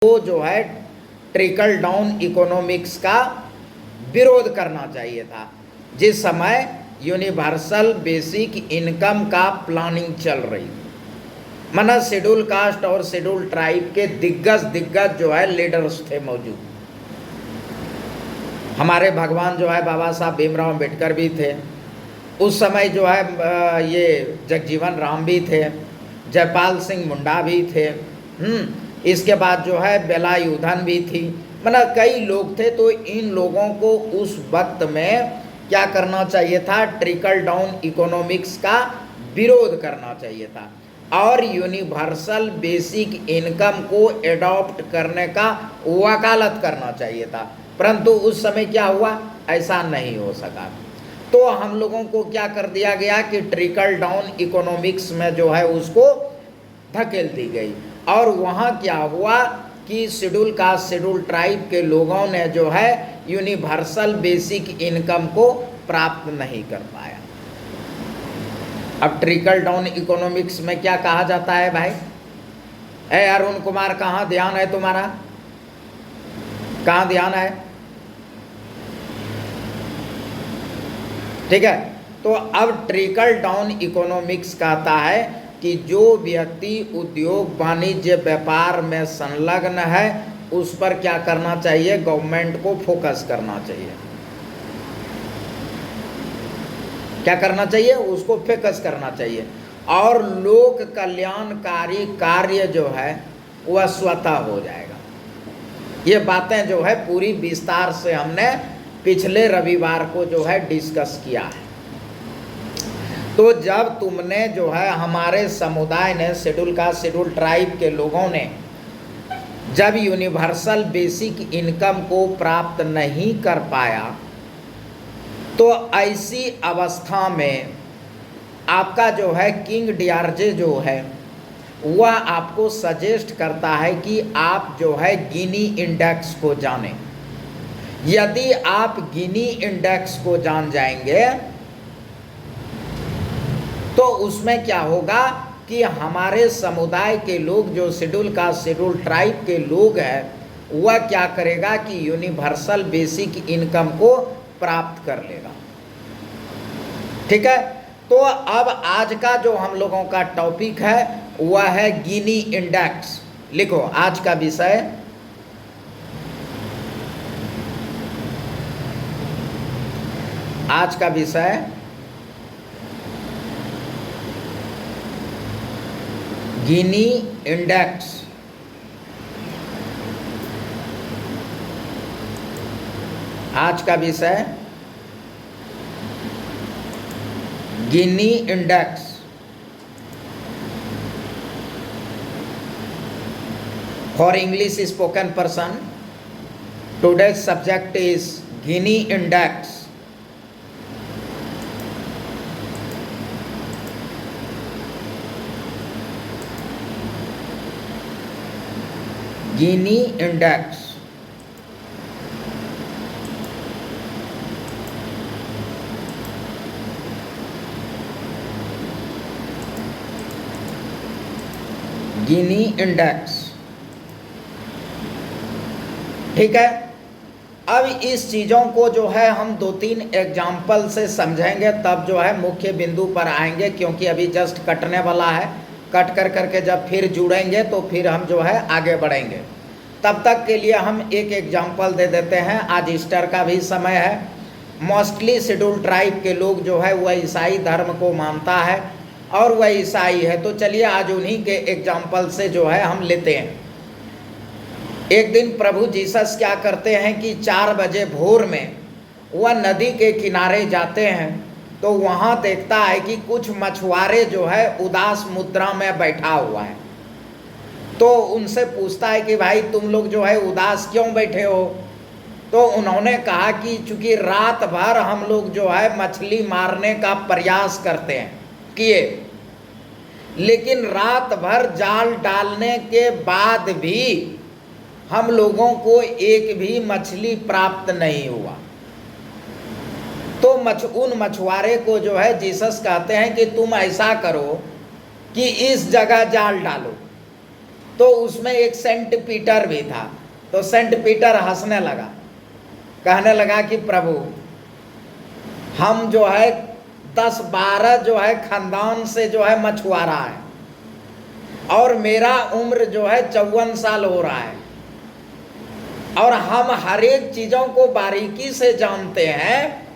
वो जो है ट्रिकल डाउन इकोनॉमिक्स का विरोध करना चाहिए था। जिस समय यूनिवर्सल बेसिक इनकम का प्लानिंग चल रही थी, माना शेड्यूल कास्ट और शेड्यूल ट्राइब के दिग्गज जो है लीडर्स थे मौजूद। हमारे भगवान जो है बाबा साहब भीमराव अम्बेडकर भी थे उस समय, जो है ये जगजीवन राम भी थे, जयपाल सिंह मुंडा भी थे, इसके बाद जो है बेलायुधन भी थी, मतलब कई लोग थे। तो इन लोगों को उस वक्त में क्या करना चाहिए था? ट्रिकल डाउन इकोनॉमिक्स का विरोध करना चाहिए था और यूनिवर्सल बेसिक इनकम को एडॉप्ट करने का वकालत करना चाहिए था। परंतु उस समय क्या हुआ? ऐसा नहीं हो सका। तो हम लोगों को क्या कर दिया गया कि ट्रिकल डाउन इकोनॉमिक्स में जो है उसको धकेल दी गई। और वहाँ क्या हुआ कि शेड्यूल कास्ट शेड्यूल ट्राइब के लोगों ने जो है यूनिवर्सल बेसिक इनकम को प्राप्त नहीं कर पाया। अब ट्रिकल डाउन इकोनॉमिक्स में क्या कहा जाता है भाई? अरुण कुमार, कहाँ ध्यान है तुम्हारा? कहाँ ध्यान है? ठीक है, तो अब ट्रिकल डाउन इकोनॉमिक्स कहता है कि जो व्यक्ति उद्योग वाणिज्य व्यापार में संलग्न है उस पर क्या करना चाहिए? गवर्नमेंट को फोकस करना चाहिए। क्या करना चाहिए? उसको फोकस करना चाहिए और लोक कल्याणकारी कार्य जो है वह स्वतः हो जाएगा। ये बातें जो है पूरी विस्तार से हमने पिछले रविवार को जो है डिस्कस किया है। तो जब तुमने जो है हमारे समुदाय ने शेड्यूल कास्ट शेड्यूल ट्राइब के लोगों ने जब यूनिवर्सल बेसिक इनकम को प्राप्त नहीं कर पाया, तो ऐसी अवस्था में आपका जो है किंग डियार्जे जो है वह आपको सजेस्ट करता है कि आप जो है गिनी इंडेक्स को जानें। यदि आप गिनी इंडेक्स को जान जाएंगे तो उसमें क्या होगा कि हमारे समुदाय के लोग जो शेड्यूल कास्ट शेड्यूल ट्राइब के लोग हैं वह क्या करेगा कि यूनिवर्सल बेसिक इनकम को प्राप्त कर लेगा। ठीक है, तो अब आज का जो हम लोगों का टॉपिक है वह है गिनी इंडेक्स। लिखो आज का विषय, आज का विषय गिनी इंडेक्स। आज का विषय Gini index. For English spoken person today's subject is Gini index. Gini index Gini index. ठीक है, अब इस चीज़ों को जो है हम 2-3 एग्जाम्पल से समझेंगे, तब जो है मुख्य बिंदु पर आएंगे, क्योंकि अभी जस्ट कटने वाला है। कट कर करके जब फिर जुड़ेंगे तो फिर हम जो है आगे बढ़ेंगे। तब तक के लिए हम एक एग्जाम्पल दे देते हैं। आज ईस्टर का भी समय है। मोस्टली शेड्यूल ट्राइब के लोग जो है वह ईसाई धर्म को मानता है और वह ईसाई है। तो चलिए आज उन्हीं के एग्जाम्पल से जो है हम लेते हैं। एक दिन प्रभु जीसस क्या करते हैं कि 4 बजे भोर में वह नदी के किनारे जाते हैं, तो वहाँ देखता है कि कुछ मछुआरे जो है उदास मुद्रा में बैठा हुआ है। तो उनसे पूछता है कि भाई तुम लोग जो है उदास क्यों बैठे हो? तो उन्होंने कहा कि चूंकि रात भर हम लोग जो है मछली मारने का प्रयास करते हैं किए, लेकिन रात भर जाल डालने के बाद भी हम लोगों को एक भी मछली प्राप्त नहीं हुआ। तो उन मछुआरे को जो है जीसस कहते हैं कि तुम ऐसा करो कि इस जगह जाल डालो तो उसमें एक सेंट पीटर भी था। तो सेंट पीटर हंसने लगा, कहने लगा कि प्रभु, हम जो है 10-12 जो है खानदान से जो है मछुआरा है, और मेरा उम्र जो है 54 साल हो रहा है, और हम हर एक चीज़ों को बारीकी से जानते हैं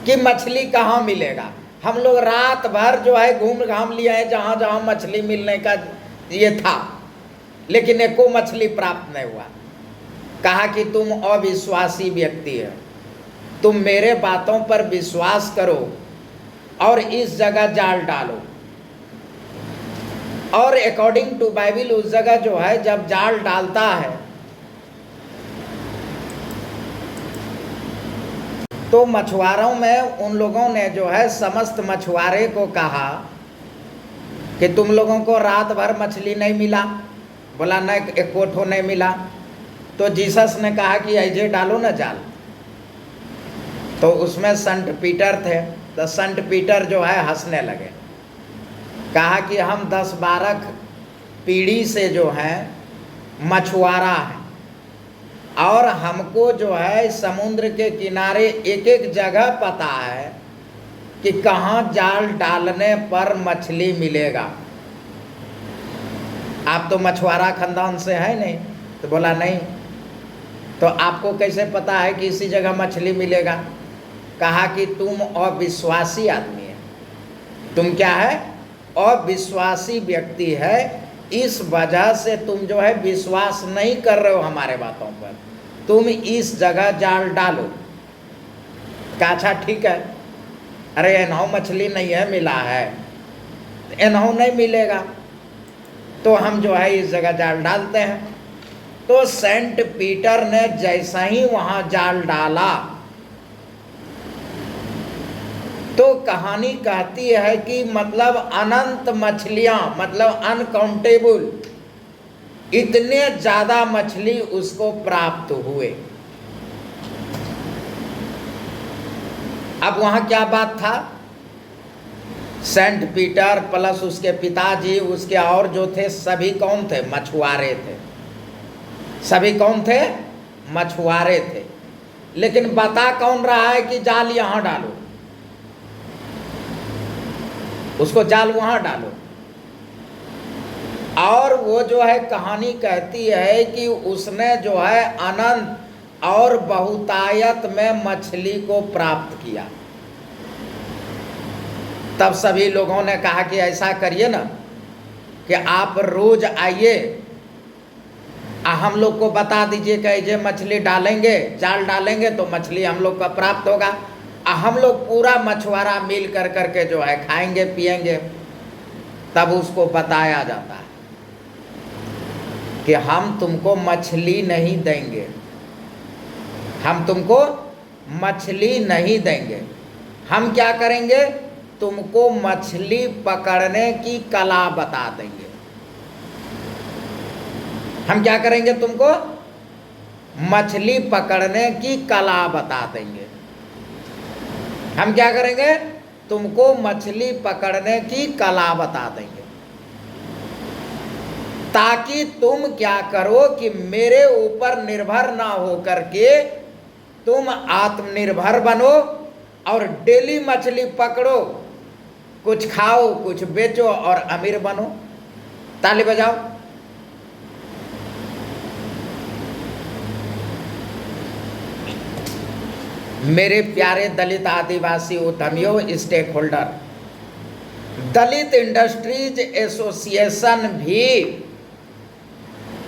कि मछली कहाँ मिलेगा। हम लोग रात भर जो है घूम घाम लिए हैं जहाँ जहाँ मछली मिलने का ये था, लेकिन एको मछली प्राप्त नहीं हुआ। कहा कि तुम अविश्वासी व्यक्ति है, तुम मेरे बातों पर विश्वास करो और इस जगह जाल डालो। और अकॉर्डिंग टू बाइबल उस जगह जो है जब जाल डालता है तो मछुआरों में उन लोगों ने जो है समस्त मछुआरे को कहा कि तुम लोगों को रात भर मछली नहीं मिला? बोला नहीं, एक कोठो नहीं मिला। तो जीसस ने कहा कि ऐसे डालो ना जाल। तो उसमें संत पीटर थे, तो संत पीटर जो है हंसने लगे, कहा कि हम 10-12 पीढ़ी से जो है मछुआरा हैं, और हमको जो है समुद्र के किनारे एक एक जगह पता है कि कहाँ जाल डालने पर मछली मिलेगा। आप तो मछुआरा खानदान से है नहीं? तो बोला नहीं। तो आपको कैसे पता है कि इसी जगह मछली मिलेगा? कहा कि तुम अविश्वासी आदमी है। तुम क्या है? अविश्वासी व्यक्ति है, इस वजह से तुम जो है विश्वास नहीं कर रहे हो हमारे बातों पर। तुम इस जगह जाल डालो। कहा अच्छा ठीक है। अरे एनहो मछली नहीं है, मिला है, एनहो नहीं मिलेगा तो हम जो है इस जगह जाल डालते हैं। तो सेंट पीटर ने जैसा ही वहां जाल डाला तो कहानी कहती है कि मतलब अनंत मछलियां, मतलब अनकाउंटेबल, इतने ज्यादा मछली उसको प्राप्त हुए। अब वहां क्या बात था? सेंट पीटर प्लस उसके पिताजी, उसके और जो थे सभी कौन थे? मछुआरे थे। सभी कौन थे? मछुआरे थे। लेकिन बता कौन रहा है कि जाल यहां डालो, उसको जाल वहां डालो। और वो जो है कहानी कहती है कि उसने जो है अनंत और बहुतायत में मछली को प्राप्त किया। तब सभी लोगों ने कहा कि ऐसा करिए ना कि आप रोज आइए, हम लोग को बता दीजिए कि ये मछली डालेंगे, जाल डालेंगे तो मछली हम लोग का प्राप्त होगा। हम लोग पूरा मछुआरा मिल कर करके जो है खाएंगे पिएंगे। तब उसको बताया जाता है कि हम तुमको मछली नहीं देंगे, हम तुमको मछली नहीं देंगे। हम क्या करेंगे? तुमको मछली पकड़ने की कला बता देंगे। हम क्या करेंगे? तुमको मछली पकड़ने की कला बता देंगे। हम क्या करेंगे? तुमको मछली पकड़ने की कला बता देंगे, ताकि तुम क्या करो कि मेरे ऊपर निर्भर ना हो करके तुम आत्मनिर्भर बनो और डेली मछली पकड़ो, कुछ खाओ, कुछ बेचो और अमीर बनो। ताली बजाओ। मेरे प्यारे दलित आदिवासी उद्यमियों, स्टेक होल्डर, दलित इंडस्ट्रीज एसोसिएशन भी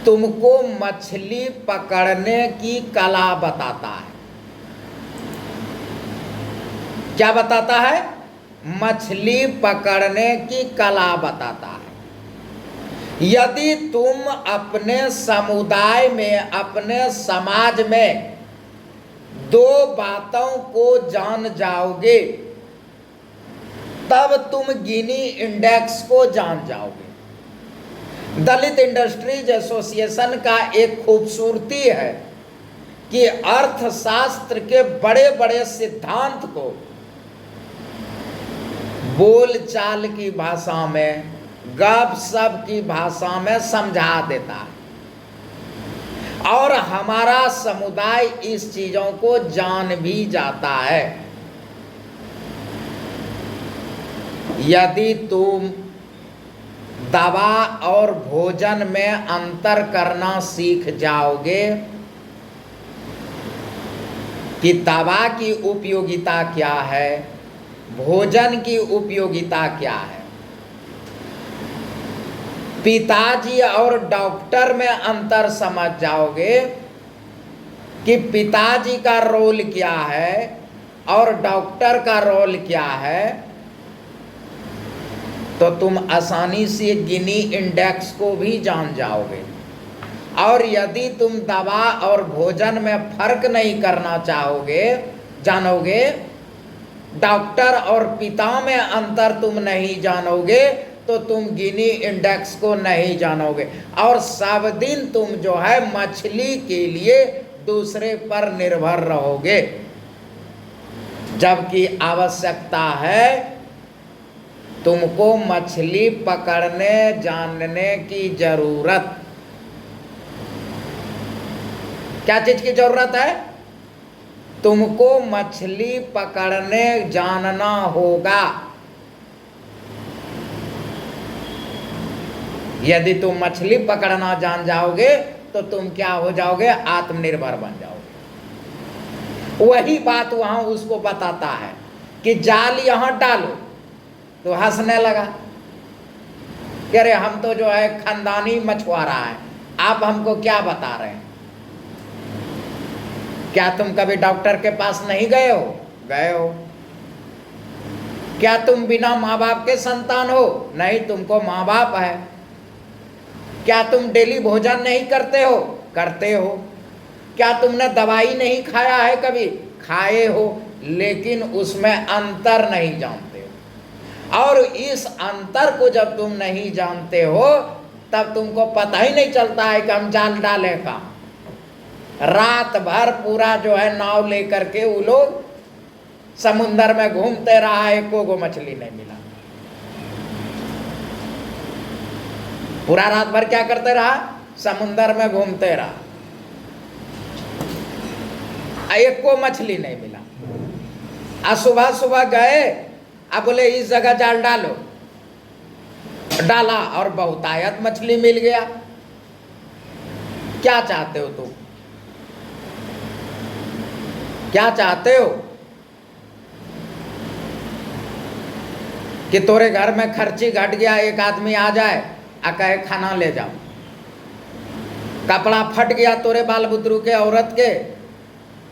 तुमको मछली पकड़ने की कला बताता है। क्या बताता है? मछली पकड़ने की कला बताता है। यदि तुम अपने समुदाय में, अपने समाज में 2 बातों को जान जाओगे तब तुम गिनी इंडेक्स को जान जाओगे। दलित इंडस्ट्रीज एसोसिएशन का एक खूबसूरती है कि अर्थशास्त्र के बड़े बड़े सिद्धांत को बोलचाल की भाषा में, गप सप की भाषा में समझा देता है, और हमारा समुदाय इस चीजों को जान भी जाता है। यदि तुम दवा और भोजन में अंतर करना सीख जाओगे कि दवा की उपयोगिता क्या है, भोजन की उपयोगिता क्या है, पिताजी और डॉक्टर में अंतर समझ जाओगे कि पिताजी का रोल क्या है और डॉक्टर का रोल क्या है, तो तुम आसानी से गिनी इंडेक्स को भी जान जाओगे। और यदि तुम दवा और भोजन में फर्क नहीं करना जानोगे, डॉक्टर और पिता में अंतर तुम नहीं जानोगे, तो तुम गिनी इंडेक्स को नहीं जानोगे, और सब दिन तुम जो है मछली के लिए दूसरे पर निर्भर रहोगे, जबकि आवश्यकता है तुमको मछली पकड़ने जानने की जरूरत। क्या चीज की जरूरत है? तुमको मछली पकड़ने जानना होगा। यदि तुम मछली पकड़ना जान जाओगे तो तुम क्या हो जाओगे? आत्मनिर्भर बन जाओगे। वही बात वहां उसको बताता है कि जाल यहां डालो, तो हंसने लगा कि अरे हम तो जो है खानदानी मछुआरा है, आप हमको क्या बता रहे हैं? क्या तुम कभी डॉक्टर के पास नहीं गए हो? गए हो। क्या तुम बिना माँ बाप के संतान हो? नहीं, तुमको माँ बाप है। क्या तुम डेली भोजन नहीं करते हो? करते हो। क्या तुमने दवाई नहीं खाया है कभी? खाए हो, लेकिन उसमें अंतर नहीं जानते हो। और इस अंतर को जब तुम नहीं जानते हो, तब तुमको पता ही नहीं चलता है कि हम जाल डाले का। रात भर पूरा जो है नाव लेकर के वो लोग समुंदर में घूमते रहा, एको गो मछली नहीं मिला। पूरा रात भर क्या करते रहा? समुंदर में घूमते रहा, एको मछली नहीं मिला। सुबह सुबह गए, अब बोले इस जगह जाल डालो, डाला और बहुतायत मछली मिल गया। क्या चाहते हो तुम? क्या चाहते हो? कि तोरे घर में खर्ची घट गया, एक आदमी आ जाए आ कहे खाना ले जाओ। कपड़ा फट गया तोरे बाल बुतरू के, औरत के,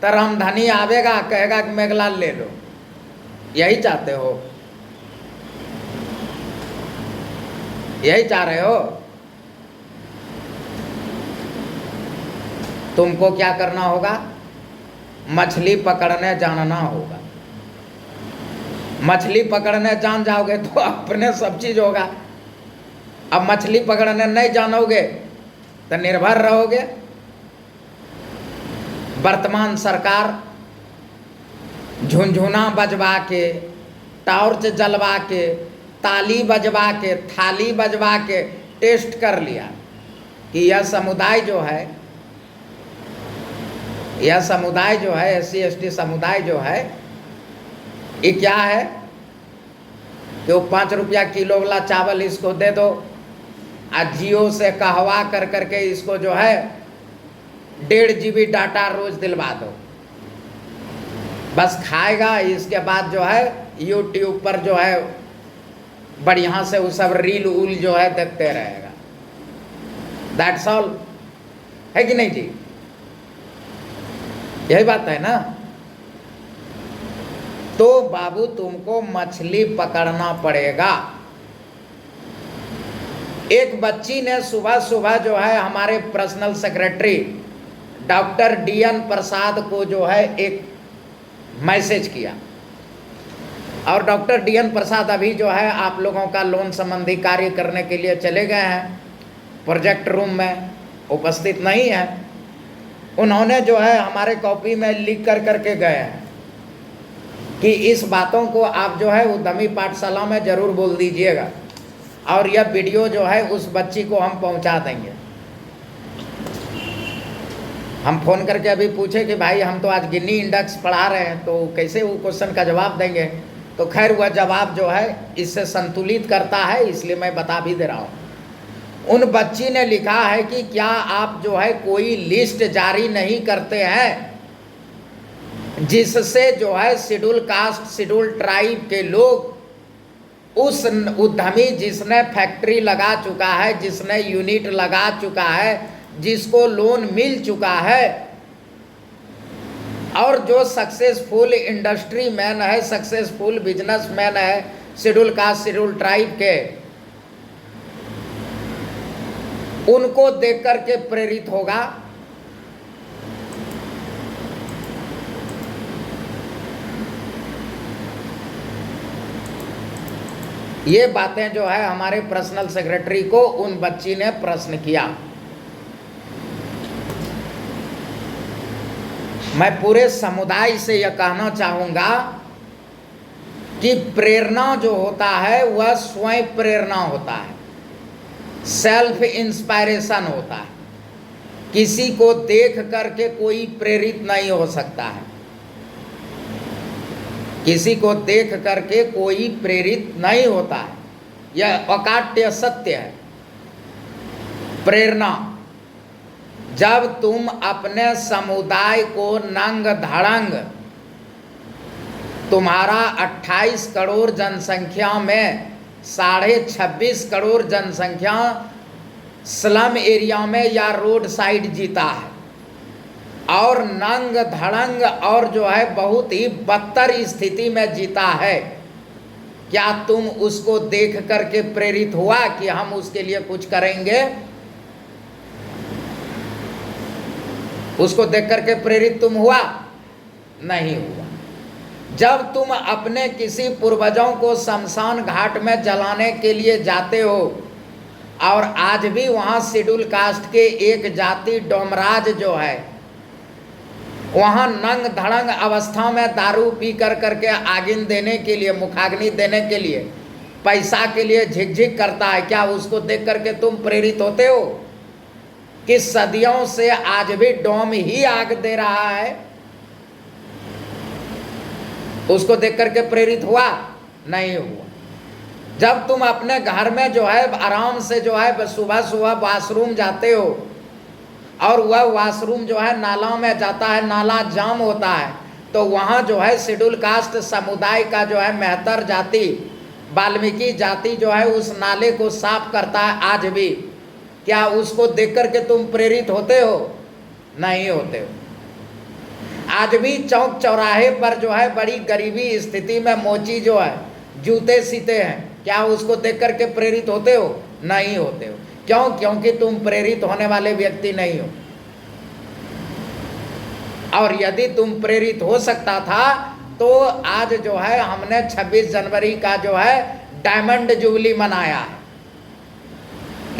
तो रामधनी आवेगा, कहेगा कि मेघलाल ले लो। यही चाहते हो? यही चाह रहे हो? तुमको क्या करना होगा? मछली पकड़ने जानना होगा। मछली पकड़ने जान जाओगे तो अपने सब चीज होगा। अब मछली पकड़ने नहीं जानोगे तो निर्भर रहोगे। वर्तमान सरकार झुनझुना बजवा के, टॉर्च जलवा के, ताली बजवा के, थाली बजवा के टेस्ट कर लिया कि यह समुदाय जो है, यह समुदाय जो है, SC ST समुदाय जो है, ये क्या है कि वो 5 रुपया किलो वाला चावल इसको दे दो, और जियो से कहवा कर करके इसको जो है 1.5 GB डाटा रोज दिलवा दो, बस खाएगा। इसके बाद जो है YouTube पर जो है बढ़िया से वो सब रील उल जो है देखते रहेगा। दैट्स ऑल, है कि नहीं जी? यही बात है ना? तो बाबू तुमको मछली पकड़ना पड़ेगा। एक बच्ची ने सुबह सुबह जो है हमारे पर्सनल सेक्रेटरी डॉक्टर DN प्रसाद को जो है एक मैसेज किया, और डॉक्टर DN प्रसाद अभी जो है आप लोगों का लोन संबंधी कार्य करने के लिए चले गए हैं, प्रोजेक्ट रूम में उपस्थित नहीं है। उन्होंने जो है हमारे कॉपी में लिख कर करके गए हैं कि इस बातों को आप जो है उद्यमी पाठशाला में जरूर बोल दीजिएगा, और यह वीडियो जो है उस बच्ची को हम पहुंचा देंगे। हम फ़ोन करके अभी पूछे कि भाई हम तो आज गिनी इंडेक्स पढ़ा रहे हैं, तो कैसे वो क्वेश्चन का जवाब देंगे। तो खैर वह जवाब जो है इससे संतुलित करता है, इसलिए मैं बता भी दे रहा हूँ। उन बच्ची ने लिखा है कि क्या आप जो है कोई लिस्ट जारी नहीं करते हैं जिससे जो है शेड्यूल कास्ट शेड्यूल ट्राइब के लोग, उस उद्यमी जिसने फैक्ट्री लगा चुका है, जिसने यूनिट लगा चुका है, जिसको लोन मिल चुका है, और जो सक्सेसफुल इंडस्ट्री मैन है, सक्सेसफुल बिजनेसमैन है शेड्यूल कास्ट शेड्यूल ट्राइब के, उनको देख करके प्रेरित होगा। ये बातें जो है हमारे पर्सनल सेक्रेटरी को उन बच्ची ने प्रश्न किया। मैं पूरे समुदाय से यह कहना चाहूँगा कि प्रेरणा जो होता है वह स्वयं प्रेरणा होता है, सेल्फ इंस्पायरेशन होता है। किसी को देख करके कोई प्रेरित नहीं हो सकता है, किसी को देख करके कोई प्रेरित नहीं होता है, यह अकाट्य सत्य है। प्रेरणा, जब तुम अपने समुदाय को नंग धड़ंग, तुम्हारा 28 करोड़ जनसंख्या में 26.5 करोड़ जनसंख्या स्लम एरिया में या रोड साइड जीता है, और नंग धड़ंग और जो है बहुत ही बदतर स्थिति में जीता है, क्या तुम उसको देख करके प्रेरित हुआ कि हम उसके लिए कुछ करेंगे? उसको देख करके प्रेरित तुम हुआ? नहीं हुआ। जब तुम अपने किसी पूर्वजों को शमशान घाट में जलाने के लिए जाते हो, और आज भी वहाँ शेड्यूल कास्ट के एक जाति डोमराज जो है, वहाँ नंग धड़ंग अवस्था में दारू पी करके आगिन देने के लिए, मुखाग्नि देने के लिए, पैसा के लिए झिकझिक करता है, क्या उसको देख करके तुम प्रेरित होते हो कि सदियों से आज भी डोम ही आग दे रहा है? उसको देख करके प्रेरित हुआ? नहीं हुआ। जब तुम अपने घर में जो है आराम से जो है सुबह सुबह वॉशरूम जाते हो, और वह वॉशरूम जो है नाला में जाता है, नाला जाम होता है, तो वहाँ जो है शेड्यूल कास्ट समुदाय का जो है मेहतर जाति, वाल्मीकि जाति जो है उस नाले को साफ करता है आज भी, क्या उसको देख करके तुम प्रेरित होते हो? नहीं होते हो। आज भी चौक चौराहे पर जो है बड़ी गरीबी स्थिति में मोची जो है जूते सीते हैं, क्या उसको देख करके प्रेरित होते हो? नहीं होते हो। क्यों? क्योंकि तुम प्रेरित होने वाले व्यक्ति नहीं हो। और यदि तुम प्रेरित हो सकता था तो आज जो है हमने 26 जनवरी का जो है डायमंड जुबली मनाया है।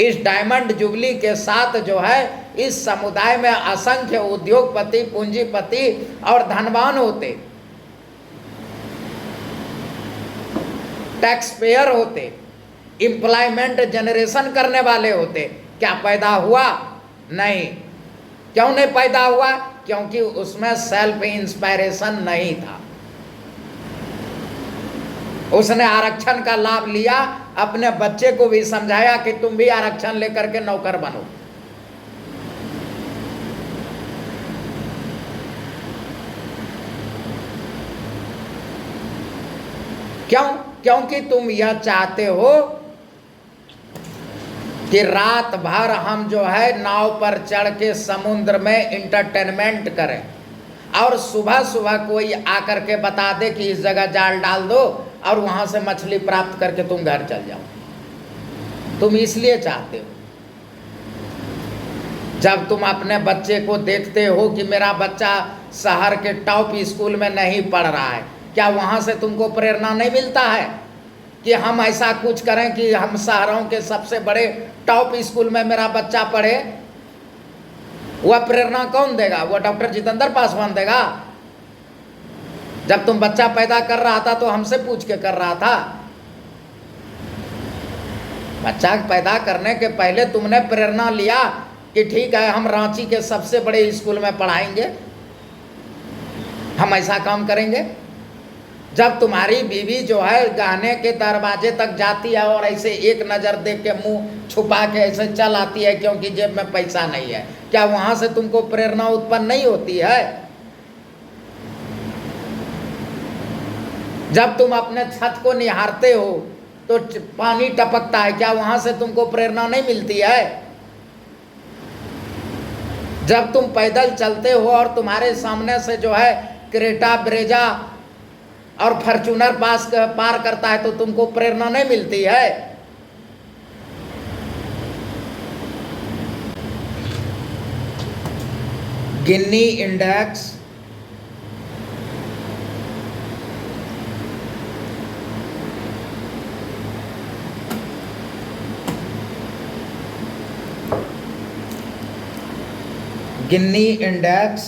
इस डायमंड जुबली के साथ जो है इस समुदाय में असंख्य उद्योगपति, पूंजीपति और धनवान होते, टैक्स पेयर होते, एम्प्लॉयमेंट जनरेशन करने वाले होते। क्या पैदा हुआ? नहीं। क्यों नहीं पैदा हुआ? क्योंकि उसमें सेल्फ इंस्पायरेशन नहीं था। उसने आरक्षण का लाभ लिया, अपने बच्चे को भी समझाया कि तुम भी आरक्षण लेकर के नौकर बनो। क्यों? क्योंकि तुम यह चाहते हो कि रात भर हम जो है नाव पर चढ़ के समुद्र में इंटरटेनमेंट करें, और सुबह सुबह कोई आकर के बता दे कि इस जगह जाल डाल दो और वहां से मछली प्राप्त करके तुम घर चल जाओ। तुम इसलिए चाहते हो। जब तुम अपने बच्चे को देखते हो कि मेरा बच्चा शहर के टॉप स्कूल में नहीं पढ़ रहा है, क्या वहां से तुमको प्रेरणा नहीं मिलता है कि हम ऐसा कुछ करें कि हम शहरों के सबसे बड़े टॉप स्कूल में मेरा बच्चा पढ़े? वह प्रेरणा कौन देगा? वह डॉक्टर जितेंद्र पासवान देगा? जब तुम बच्चा पैदा कर रहा था तो हमसे पूछ के कर रहा था। बच्चा पैदा करने के पहले तुमने प्रेरणा लिया कि ठीक है हम रांची के सबसे बड़े स्कूल में पढ़ाएंगे, हम ऐसा काम करेंगे। जब तुम्हारी बीवी जो है गहने के दरवाजे तक जाती है और ऐसे एक नज़र देख के मुंह छुपा के ऐसे चल आती है क्योंकि जेब में पैसा नहीं है, क्या वहां से तुमको प्रेरणा उत्पन्न नहीं होती है? जब तुम अपने छत को निहारते हो तो पानी टपकता है, क्या वहां से तुमको प्रेरणा नहीं मिलती है? जब तुम पैदल चलते हो और तुम्हारे सामने से जो है क्रेटा ब्रेजा और फॉर्च्यूनर पार करता है तो तुमको प्रेरणा नहीं मिलती है? गिन्नी इंडेक्स गिन्नी इंडेक्स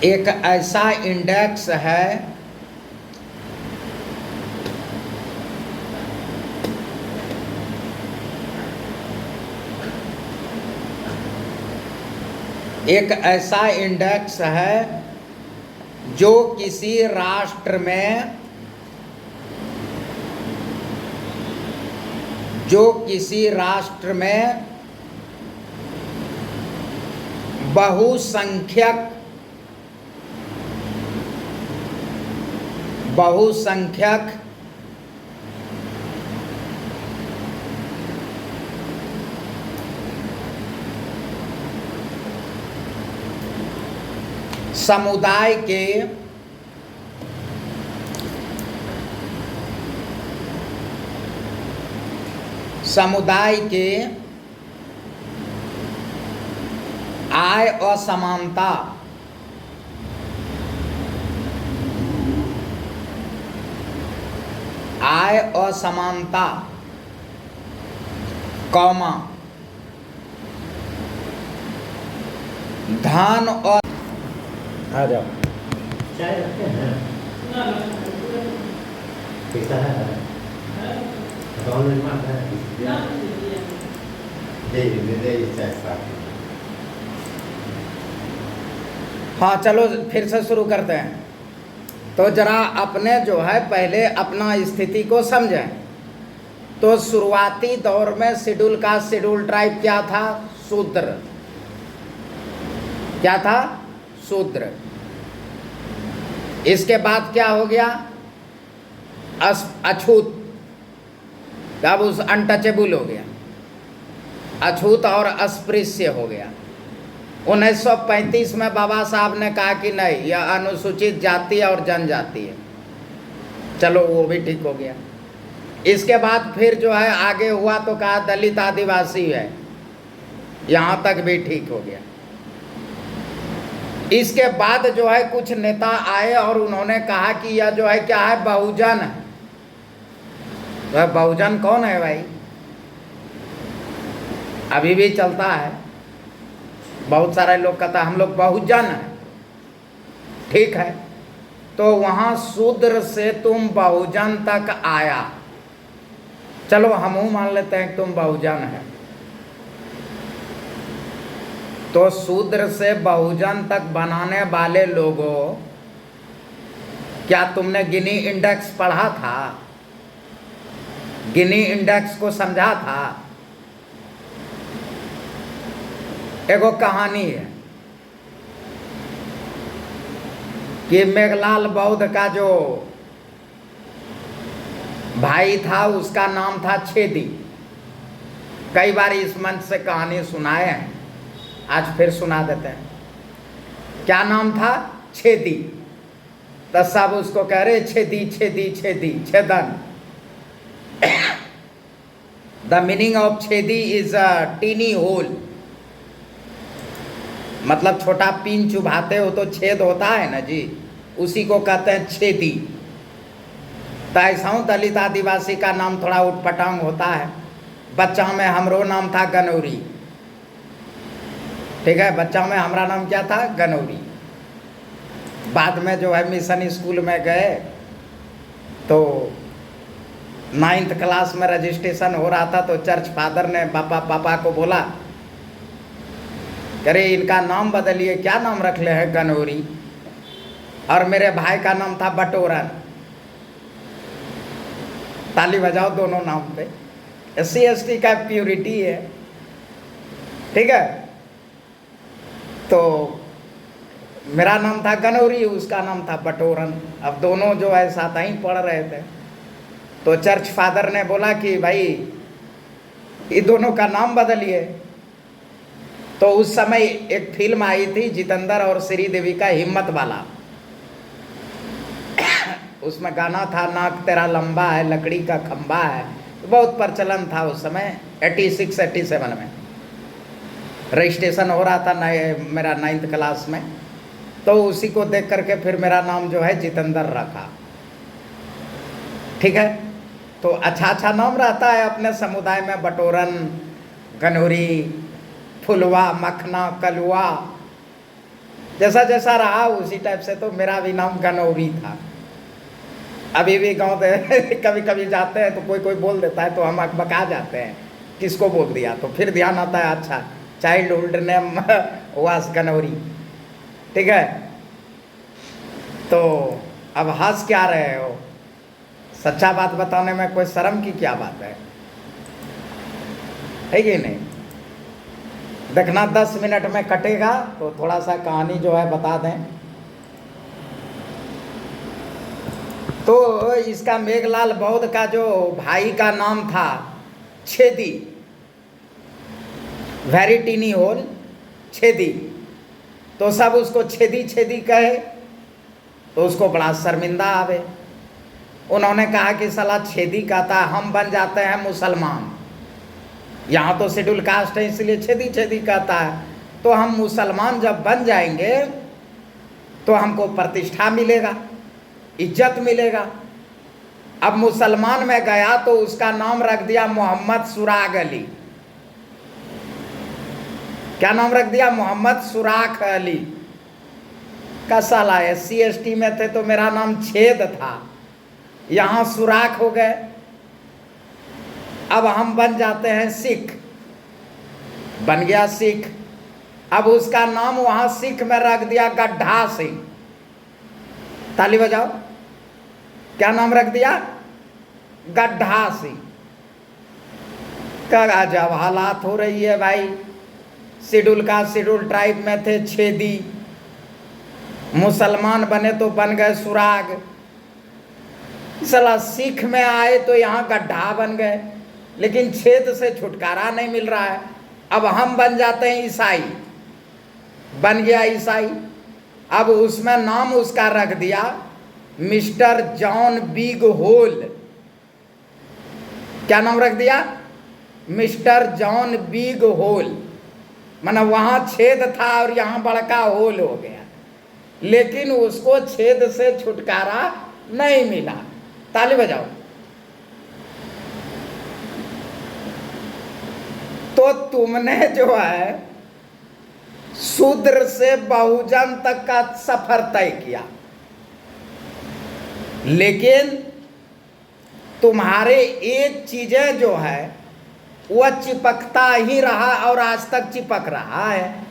एक ऐसा इंडेक्स है जो किसी राष्ट्र में बहुसंख्यक समुदाय के आय असमानता कौमा धन और आ जाओ चाय रखते हैं पैसा है अकाउंट में मार है दे चाय साथ। हाँ चलो फिर से शुरू करते हैं। तो जरा अपने जो है पहले अपना स्थिति को समझें। तो शुरुआती दौर में शेड्यूल ट्राइब क्या था? शूद्र। क्या था? शूद्र। इसके बाद क्या हो गया? अछूत। तब उस अनटचेबल हो गया, अछूत और अस्पृश्य हो गया। 1935 में बाबा साहब ने कहा कि नहीं, यह अनुसूचित जाति और जनजाति है। चलो वो भी ठीक हो गया। इसके बाद फिर जो है आगे हुआ तो कहा दलित आदिवासी है, यहाँ तक भी ठीक हो गया। इसके बाद जो है कुछ नेता आए और उन्होंने कहा कि यह जो है क्या है? बहुजन है। वह बहुजन कौन है भाई? अभी भी चलता है, बहुत सारे लोग कहता है हम लोग बहुजन हैं। ठीक है, तो वहाँ शूद्र से तुम बहुजन तक आया। चलो हम मान लेते हैं कि तुम बहुजन है। तो शूद्र से बहुजन तक बनाने वाले लोगों, क्या तुमने गिनी इंडेक्स पढ़ा था? गिनी इंडेक्स को समझा था? एगो कहानी है कि मेघलाल बौद्ध का जो भाई था उसका नाम था छेदी। कई बार इस मंच से कहानी सुनाए हैं, आज फिर सुना देते हैं। क्या नाम था? छेदी। तो सब उसको कह रहे छेदी छेदी छेदी, छेदन। द मीनिंग ऑफ छेदी इज अ टीनी होल, मतलब छोटा पिन चुभाते हो तो छेद होता है ना जी, उसी को कहते हैं छेदी। तो ऐसा हूँ दलित आदिवासी का नाम थोड़ा उटपटांग होता है। बच्चा में हमरो नाम था गनौरी। ठीक है, बच्चा में हमारा नाम क्या था? गनौरी। बाद में जो है मिशन स्कूल में गए तो 9th क्लास में रजिस्ट्रेशन हो रहा था, तो चर्च फादर ने पापा को बोला, अरे इनका नाम बदलिए, क्या नाम रख ले हैं गनौरी, और मेरे भाई का नाम था बटोरन। ताली बजाओ दोनों नाम पे, SC/ST का प्योरिटी है, ठीक है। तो मेरा नाम था गनौरी, उसका नाम था बटोरन। अब दोनों जो है साथ ही पढ़ रहे थे, तो चर्च फादर ने बोला कि भाई ये दोनों का नाम बदलिए। तो उस समय एक फिल्म आई थी जितेंद्र और श्रीदेवी का, हिम्मत वाला। उसमें गाना था, नाक तेरा लंबा है लकड़ी का खंबा है, बहुत प्रचलन था उस समय 86-87 में। रजिस्ट्रेशन हो रहा था मेरा 9th क्लास में, तो उसी को देख करके फिर मेरा नाम जो है जितेंद्र रखा, ठीक है। तो अच्छा नाम रहता है अपने समुदाय में, बटोरन, गनौरी, फुलवा, मखना, कलुआ, जैसा जैसा रहा उसी टाइप से। तो मेरा भी नाम गनौरी था। अभी भी गाँव कभी कभी जाते हैं तो कोई बोल देता है तो हम बका जाते हैं, किसको बोल दिया, तो फिर ध्यान आता है, अच्छा चाइल्डहुड नेम वास गनौरी, ठीक है। तो अब हंस क्या रहे हो, सच्चा बात बताने में कोई शर्म की क्या बात है कि नहीं। देखना 10 मिनट में कटेगा, तो थोड़ा सा कहानी जो है बता दें। तो इसका मेघलाल बौद्ध का जो भाई का नाम था Chhedi, very tiny hole, Chhedi, तो सब उसको छेदी छेदी कहे, तो उसको बड़ा शर्मिंदा आवे। उन्होंने कहा कि साला छेदी कहता है, हम बन जाते हैं मुसलमान, यहाँ तो शेड्यूल कास्ट है इसलिए छेदी छेदी कहता है, तो हम मुसलमान जब बन जाएंगे तो हमको प्रतिष्ठा मिलेगा, इज्जत मिलेगा। अब मुसलमान में गया तो उसका नाम रख दिया मोहम्मद सुराग अली। क्या नाम रख दिया? मोहम्मद सुराख अली। का साला SC/ST में थे तो मेरा नाम छेद था, यहाँ सुराख हो गए। अब हम बन जाते हैं सिख, बन गया सिख। अब उसका नाम वहां सिख में रख दिया गड्ढा सिंह। ताली बजाओ। क्या नाम रख दिया? गड्ढा सिंह। क्या जब हालात हो रही है भाई, शेड्यूल कास्ट शेड्यूल ट्राइब में थे छेदी, मुसलमान बने तो बन गए सुराग, साला सिख में आए तो यहाँ गड्ढा बन गए, लेकिन छेद से छुटकारा नहीं मिल रहा है। अब हम बन जाते हैं ईसाई, बन गया ईसाई। अब उसमें नाम उसका रख दिया मिस्टर जॉन बिग होल। क्या नाम रख दिया? Mister John big hole. माना वहां छेद था और यहाँ बड़का होल हो गया, लेकिन उसको छेद से छुटकारा नहीं मिला। ताली बजाओ। तो तुमने जो है शूद्र से बहुजन तक का सफर तय किया, लेकिन तुम्हारे एक चीजें जो है वह चिपकता ही रहा और आज तक चिपक रहा है।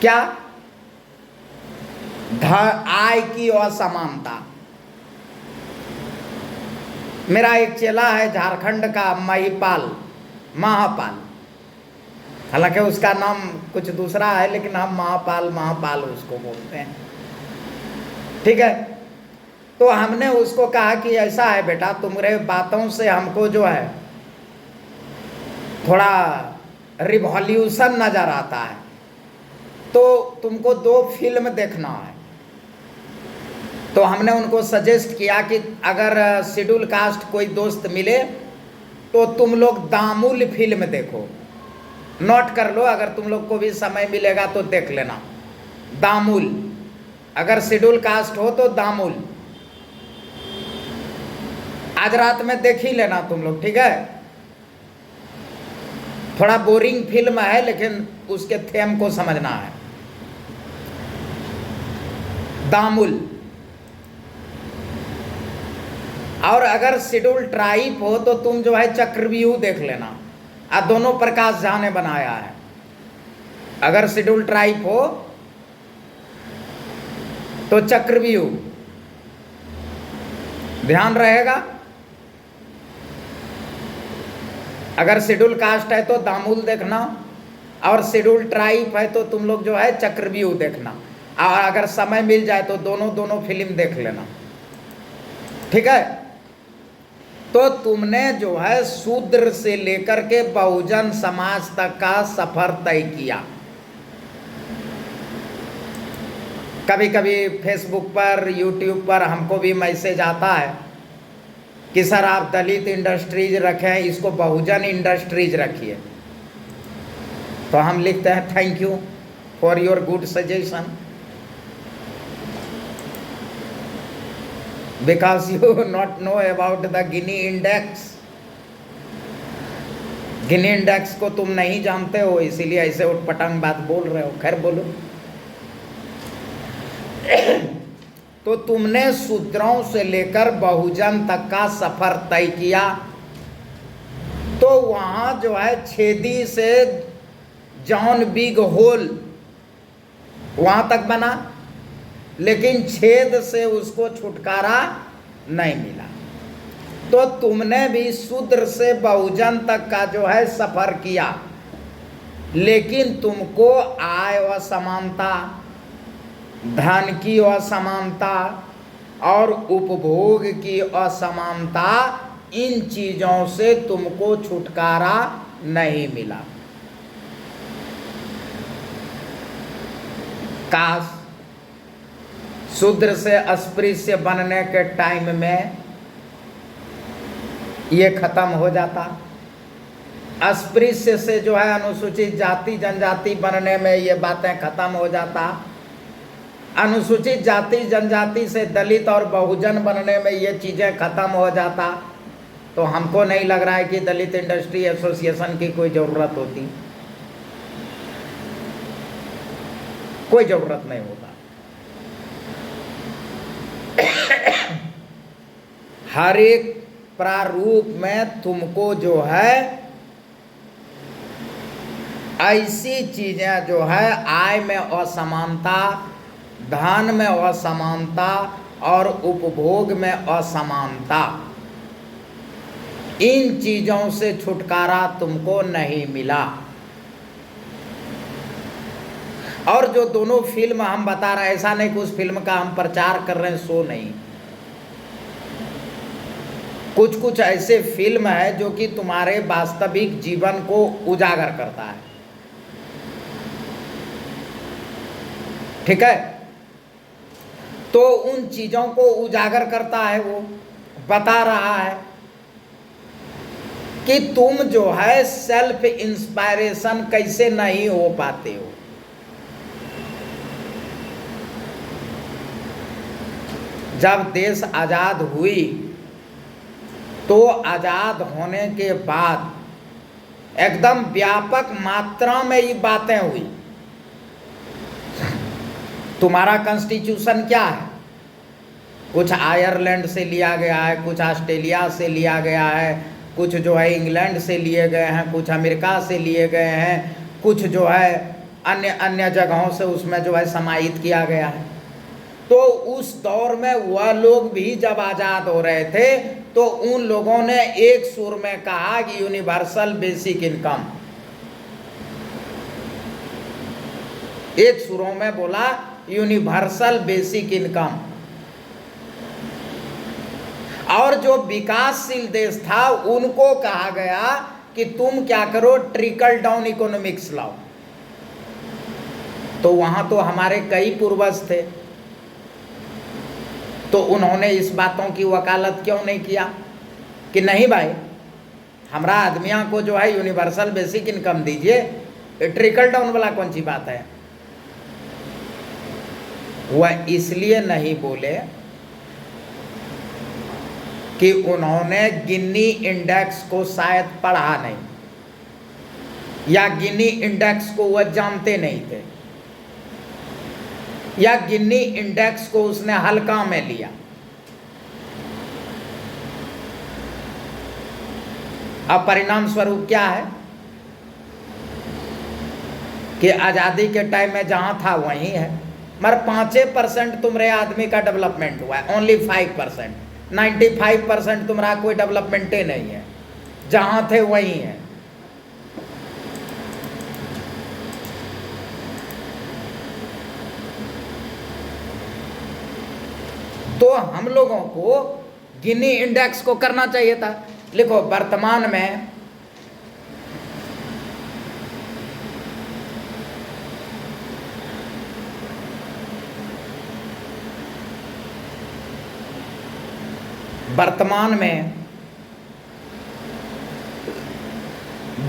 क्या? आय की असमानता। मेरा एक चेला है झारखंड का, महिपाल, महापाल, हालांकि उसका नाम कुछ दूसरा है, लेकिन हम महापाल उसको बोलते हैं, ठीक है। तो हमने उसको कहा कि ऐसा है बेटा, तुम्हारे बातों से हमको जो है थोड़ा रिवॉल्यूशन नजर आता है, तो तुमको 2 फिल्म देखना है। तो हमने उनको सजेस्ट किया कि अगर शेड्यूल कास्ट कोई दोस्त मिले तो तुम लोग दामुल फिल्म देखो। नोट कर लो, अगर तुम लोग को भी समय मिलेगा तो देख लेना। दामुल, अगर शेड्यूल कास्ट हो तो दामुल आज रात में देख ही लेना तुम लोग, ठीक है। थोड़ा बोरिंग फिल्म है, लेकिन उसके थेम को समझना है। दामुल। और अगर शेड्यूल ट्राइब हो तो तुम जो है चक्रव्यूह देख लेना, दोनों प्रकाश झा ने बनाया है। अगर शेड्यूल ट्राइब हो तो चक्रव्यूह ध्यान रहेगा, अगर शेड्यूल कास्ट है तो दामुल देखना, और शेड्यूल ट्राइब है तो तुम लोग जो है चक्रव्यूह देखना, और अगर समय मिल जाए तो दोनों फिल्म देख लेना, ठीक है। तो तुमने जो है शूद्र से लेकर के बहुजन समाज तक का सफर तय किया। कभी कभी फेसबुक पर, यूट्यूब पर हमको भी मैसेज आता है कि सर आप दलित इंडस्ट्रीज रखें, इसको बहुजन इंडस्ट्रीज रखिए। तो हम लिखते हैं thank you for your good suggestion, because you not know about the Gini index. Gini index को तुम नहीं जानते हो, इसीलिए ऐसे उटपटांग बात बोल रहे हो। खैर बोलो। तो तुमने शूद्रों से लेकर बहुजन तक का सफर तय किया, तो वहां जो है छेदी से जॉन बिग होल वहां तक बना, लेकिन छेद से उसको छुटकारा नहीं मिला। तो तुमने भी शूद्र से बहुजन तक का जो है सफर किया, लेकिन तुमको आय असमानता, धन की असमानता और उपभोग की असमानता, इन चीजों से तुमको छुटकारा नहीं मिला। काश शूद्र से अस्पृश्य बनने के टाइम में ये खत्म हो जाता। अस्पृश्य से जो है अनुसूचित जाति जनजाति बनने में ये बातें खत्म हो जाता। अनुसूचित जाति जनजाति से दलित और बहुजन बनने में ये चीज़ें खत्म हो जाता। तो हमको नहीं लग रहा है कि दलित इंडस्ट्री एसोसिएशन की कोई ज़रूरत होती, कोई ज़रूरत नहीं होता। हर एक प्रारूप में तुमको जो है ऐसी चीज़ें जो है आय में असमानता, धन में असमानता और उपभोग में असमानता, इन चीज़ों से छुटकारा तुमको नहीं मिला। और जो दोनों फिल्म हम बता रहे हैं, ऐसा नहीं कि उस फिल्म का हम प्रचार कर रहे हैं, सो नहीं। कुछ कुछ ऐसे फिल्म है जो कि तुम्हारे वास्तविक जीवन को उजागर करता है, ठीक है। तो उन चीज़ों को उजागर करता है, वो बता रहा है कि तुम जो है सेल्फ इंस्पायरेशन कैसे नहीं हो पाते हो। जब देश आज़ाद हुई तो आज़ाद होने के बाद एकदम व्यापक मात्रा में ये बातें हुई। तुम्हारा कॉन्स्टिट्यूशन क्या है? कुछ आयरलैंड से लिया गया है, कुछ ऑस्ट्रेलिया से लिया गया है, कुछ जो है इंग्लैंड से लिए गए हैं, कुछ अमेरिका से लिए गए हैं, कुछ जो है अन्य अन्य जगहों से उसमें जो है समाहित किया गया है। तो उस दौर में वह लोग भी जब आज़ाद हो रहे थे तो उन लोगों ने एक सुर में कहा कि यूनिवर्सल बेसिक इनकम, एक सुरों में बोला यूनिवर्सल बेसिक इनकम। और जो विकासशील देश था उनको कहा गया कि तुम क्या करो, ट्रिकल डाउन इकोनॉमिक्स लाओ। तो वहां तो हमारे कई पूर्वज थे, तो उन्होंने इस बातों की वकालत क्यों नहीं किया कि नहीं भाई, हमारा आदमियों को जो है यूनिवर्सल बेसिक इनकम दीजिए, ट्रिकल डाउन वाला कौन सी बात है। वह इसलिए नहीं बोले कि उन्होंने गिनी इंडेक्स को शायद पढ़ा नहीं, या गिनी इंडेक्स को वह जानते नहीं थे। या गिनी इंडेक्स को उसने हल्का में लिया। अब परिणाम स्वरूप क्या है कि आज़ादी के टाइम में जहां था वहीं है, मगर 5% तुम्हारे आदमी का डेवलपमेंट हुआ है, ओनली 5%। 95% तुम्हारा कोई डेवलपमेंट ही नहीं है, जहां थे वहीं है। तो हम लोगों को गिनी इंडेक्स को करना चाहिए था। लिखो वर्तमान में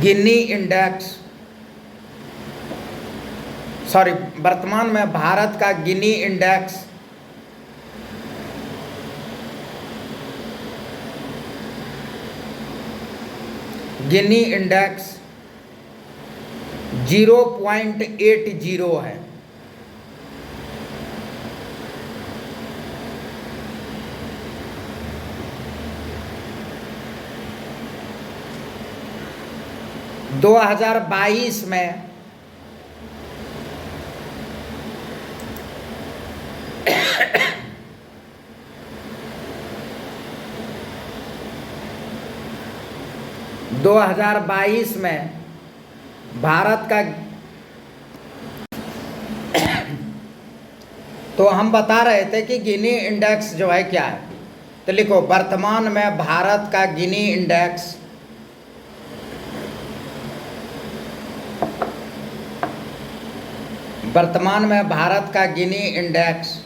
गिनी इंडेक्स, सॉरी, वर्तमान में भारत का गिनी इंडेक्स गिनी इंडेक्स 0.80 है। दो 2022 में भारत का, तो हम बता रहे थे कि गिनी इंडेक्स जो है क्या है। तो लिखो वर्तमान में भारत का गिनी इंडेक्स वर्तमान में भारत का गिनी इंडेक्स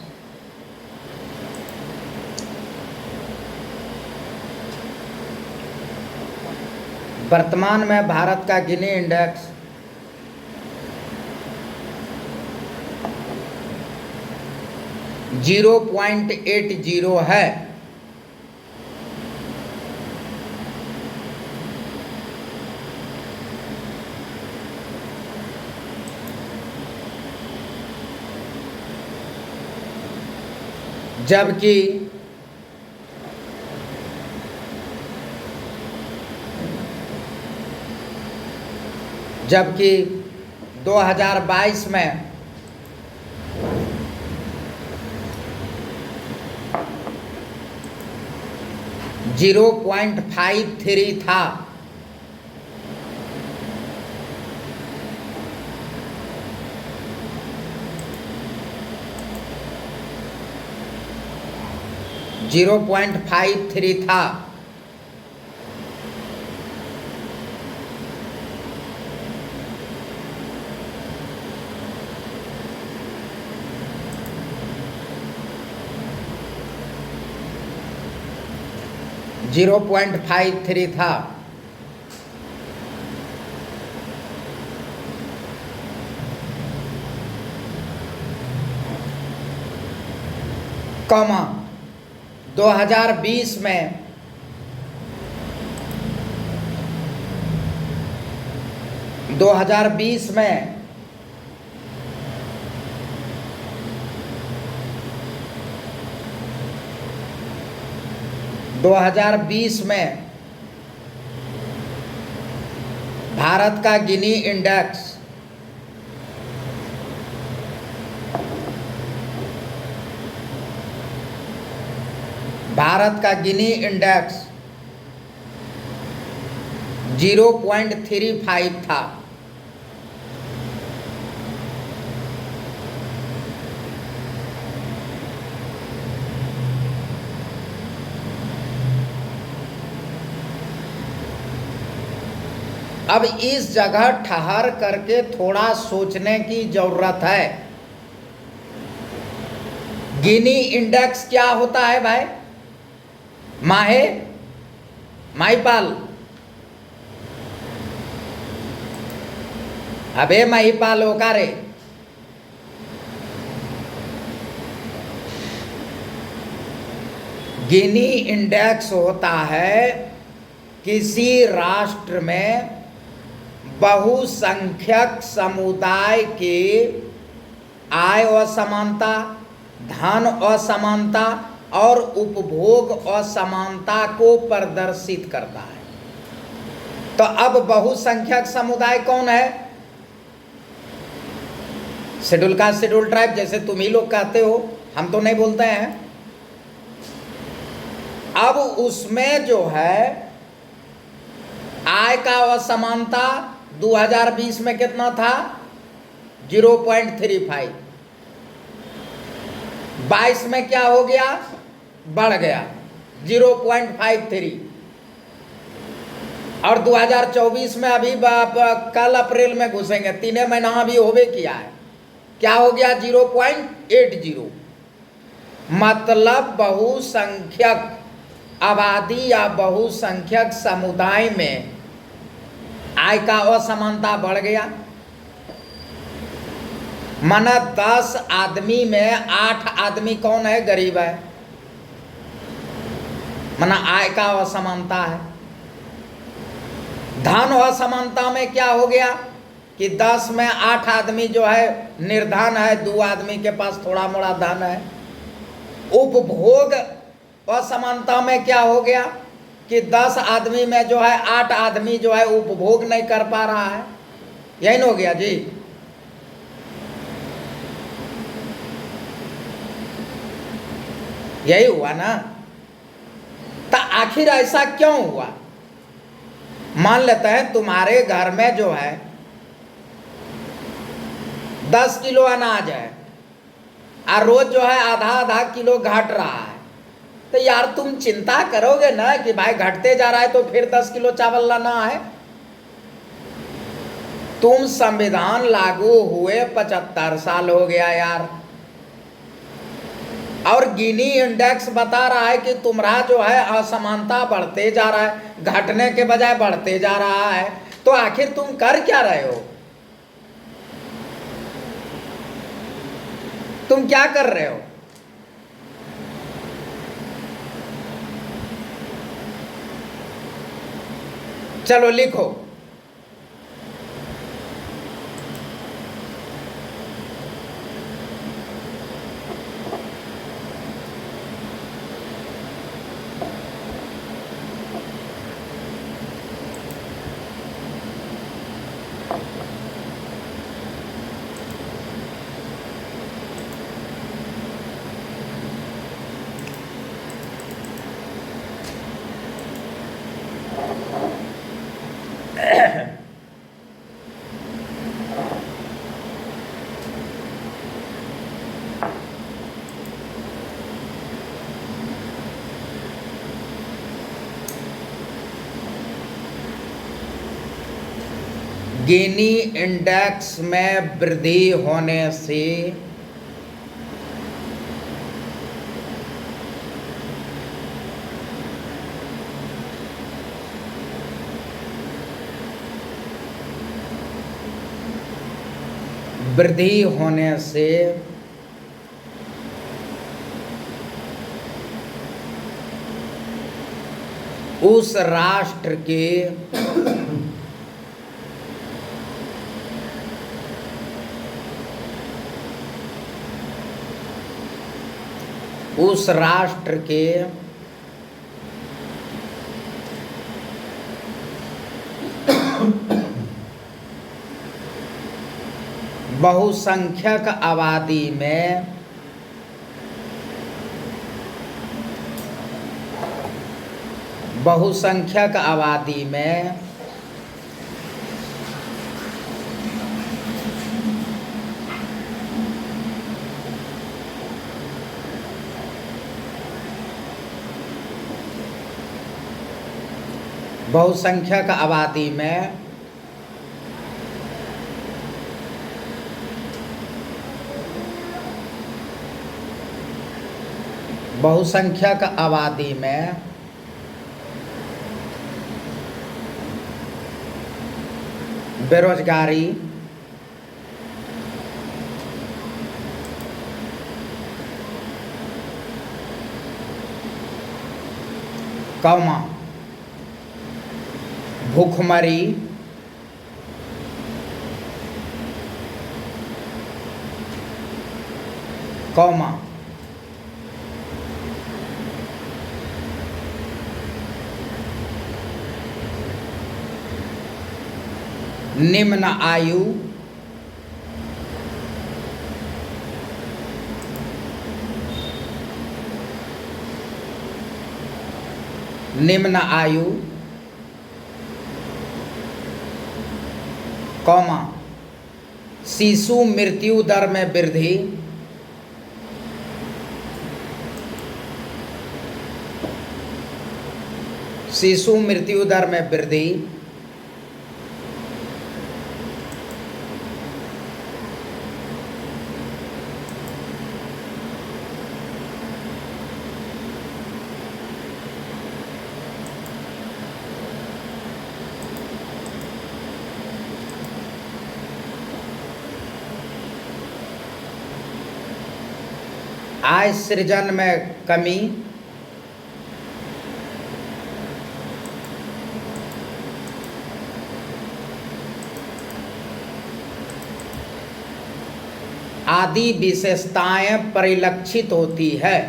वर्तमान में भारत का गिनी इंडेक्स 0.80 है। जबकि जबकि 2022 में .53 था। .53 था। .53 था। कॉमा 2020 में 2020 में भारत का गिनी इंडेक्स भारत का गिनी इंडेक्स 0.35 था। अब इस जगह ठहर करके थोड़ा सोचने की जरूरत है। गिनी इंडेक्स क्या होता है भाई? माहीपाल, अबे माहीपाल होगा रे। गिनी इंडेक्स होता है किसी राष्ट्र में बहुसंख्यक समुदाय के आय असमानता, धन असमानता और उपभोग असमानता को प्रदर्शित करता है। तो अब बहुसंख्यक समुदाय कौन है? शेड्यूल कास्ट, शेड्यूल ट्राइब, जैसे तुम ही लोग कहते हो, हम तो नहीं बोलते हैं। अब उसमें जो है आय का असमानता 2020 में कितना था? 0.35। 22 में क्या हो गया? बढ़ गया 0.53। और 2024 में अभी कल अप्रैल में घुसेंगे, 3 महीना अभी होवे किया है, क्या हो गया? 0.80। मतलब बहुसंख्यक आबादी या बहुसंख्यक समुदाय में आय का असमानता बढ़ गया। माना 10 आदमी में 8 आदमी कौन है? गरीब है। माना आय का असमानता है। धन असमानता में क्या हो गया कि 10 में 8 आदमी जो है निर्धन है, 2 आदमी के पास थोड़ा मोड़ा धन है। उपभोग असमानता में क्या हो गया कि 10 आदमी में जो है 8 आदमी जो है उपभोग नहीं कर पा रहा है। यही न हो गया जी। यही हुआ ना। तो आखिर ऐसा क्यों हुआ? मान लेते हैं तुम्हारे घर में जो है 10 किलो अनाज है और रोज जो है आधा आधा किलो घट रहा है, तो यार तुम चिंता करोगे ना कि भाई घटते जा रहा है तो फिर 10 किलो चावल लाना है। तुम संविधान लागू हुए 75 साल हो गया यार, और गिनी इंडेक्स बता रहा है कि तुम्हारा जो है असमानता बढ़ते जा रहा है, घटने के बजाय बढ़ते जा रहा है। तो आखिर तुम कर क्या रहे हो? तुम क्या कर रहे हो? चलो लिखो। गिनी इंडेक्स में वृद्धि होने से उस राष्ट्र के बहुसंख्यक आबादी में बेरोजगारी, कौमा भूखमरी, कौमा, निम्न आयु निम्न आयु कौमा शिशु मृत्यु दर में वृद्धि शिशु मृत्यु दर में वृद्धि आय सृजन में कमी आदि विशेषताएं परिलक्षित होती है।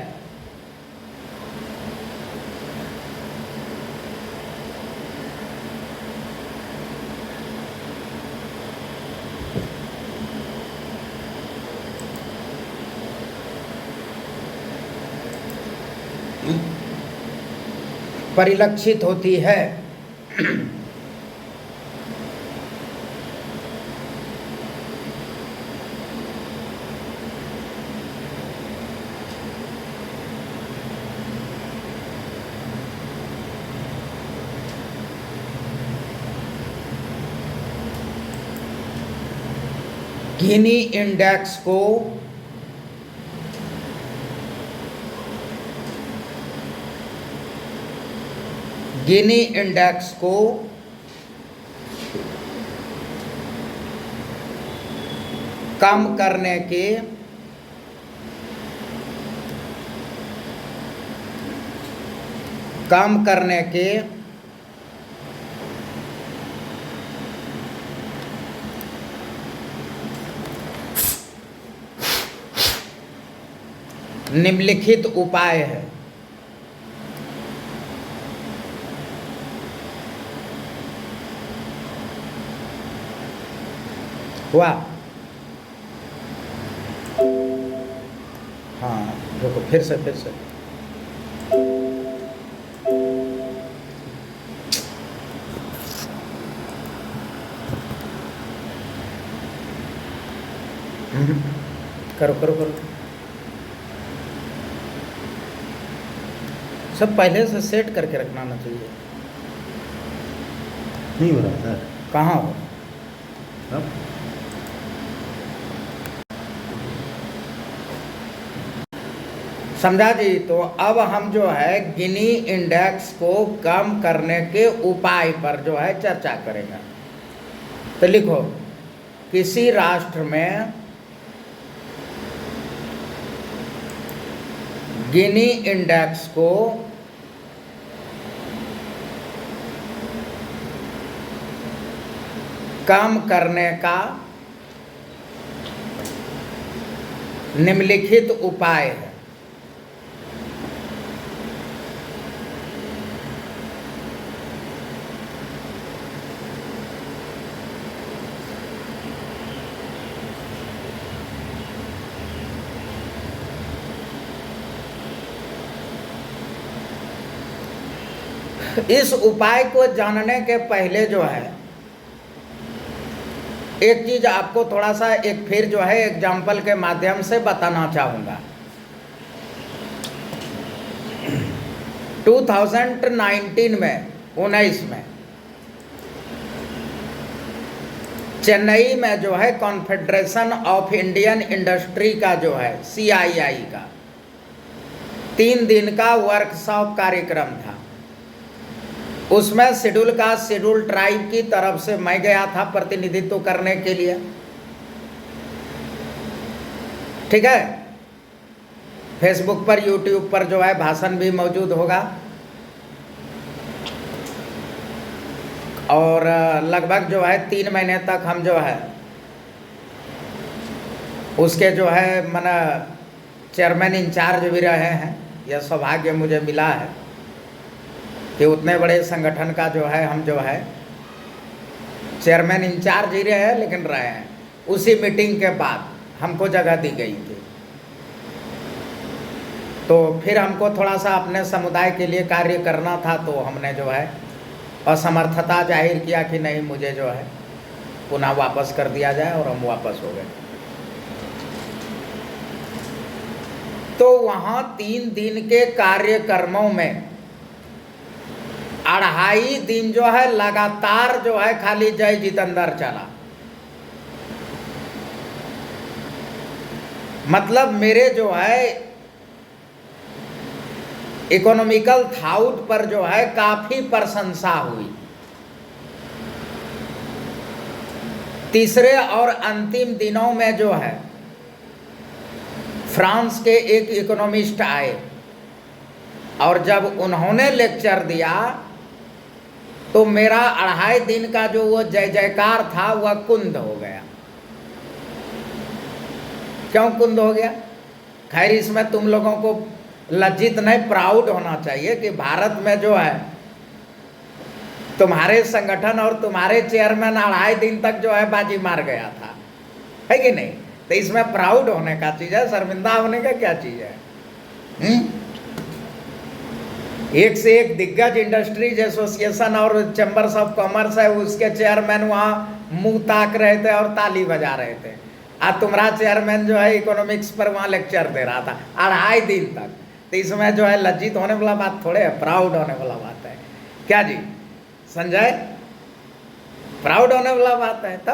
परिलक्षित होती है। गिनी इंडेक्स को गिनी इंडेक्स को कम करने के निम्नलिखित उपाय है। हुआ? हाँ, देखो फिर से करो सब पहले से सेट करके रखना ना चाहिए। नहीं हो रहा सर। कहाँ हो? अब समझा जी। तो अब हम जो है गिनी इंडेक्स को कम करने के उपाय पर जो है चर्चा करेंगे। तो लिखो, किसी राष्ट्र में गिनी इंडेक्स को कम करने का निम्नलिखित उपाय है। इस उपाय को जानने के पहले जो है एक चीज आपको थोड़ा सा एक फिर जो है एग्जाम्पल के माध्यम से बताना चाहूँगा। 2019 में 19 में चेन्नई में जो है कॉन्फेडरेशन ऑफ इंडियन इंडस्ट्री का जो है CII का 3 दिन का वर्कशॉप कार्यक्रम था। उसमें शेड्यूल ट्राइब की तरफ से मैं गया था प्रतिनिधित्व करने के लिए। ठीक है, फेसबुक पर यूट्यूब पर जो है भाषण भी मौजूद होगा और लगभग जो है 3 महीने तक हम जो है उसके जो है चेयरमैन इंचार्ज भी रहे हैं। यह सौभाग्य मुझे मिला है कि उतने बड़े संगठन का जो है हम जो है चेयरमैन इंचार्ज ही रहे हैं, लेकिन रहे हैं। उसी मीटिंग के बाद हमको जगह दी गई थी, तो फिर हमको थोड़ा सा अपने समुदाय के लिए कार्य करना था, तो हमने जो है असमर्थता जाहिर किया कि नहीं, मुझे जो है पुनः वापस कर दिया जाए, और हम वापस हो गए। तो वहाँ 3 दिन के कार्यक्रमों में 2.5 दिन जो है लगातार जो है खाली जय जितेंद्र चला। मतलब मेरे जो है इकोनॉमिकल थाउट पर जो है काफी प्रशंसा हुई। तीसरे और अंतिम दिनों में जो है फ्रांस के एक इकोनॉमिस्ट आए, और जब उन्होंने लेक्चर दिया तो मेरा 2.5 दिन का जो वो जय जयकार था वह कुंद हो गया। क्यों कुंद हो गया? खैर, इसमें तुम लोगों को लज्जित नहीं, प्राउड होना चाहिए कि भारत में जो है तुम्हारे संगठन और तुम्हारे चेयरमैन 2.5 दिन तक जो है बाजी मार गया था, है कि नहीं? तो इसमें प्राउड होने का चीज है, शर्मिंदा होने का क्या चीज है? एक से एक दिग्गज इंडस्ट्रीज एसोसिएशन और चैम्बर्स ऑफ कॉमर्स है, उसके चेयरमैन वहाँ मुंह ताक रहे थे और ताली बजा रहे थे। आज तुम्हारा चेयरमैन जो है इकोनॉमिक्स पर वहाँ लेक्चर दे रहा था 2.5 दिन तक। तो इसमें जो है लज्जित होने वाला बात थोड़े है, प्राउड होने वाला बात है। क्या जी संजय, प्राउड होने वाला बात है। तो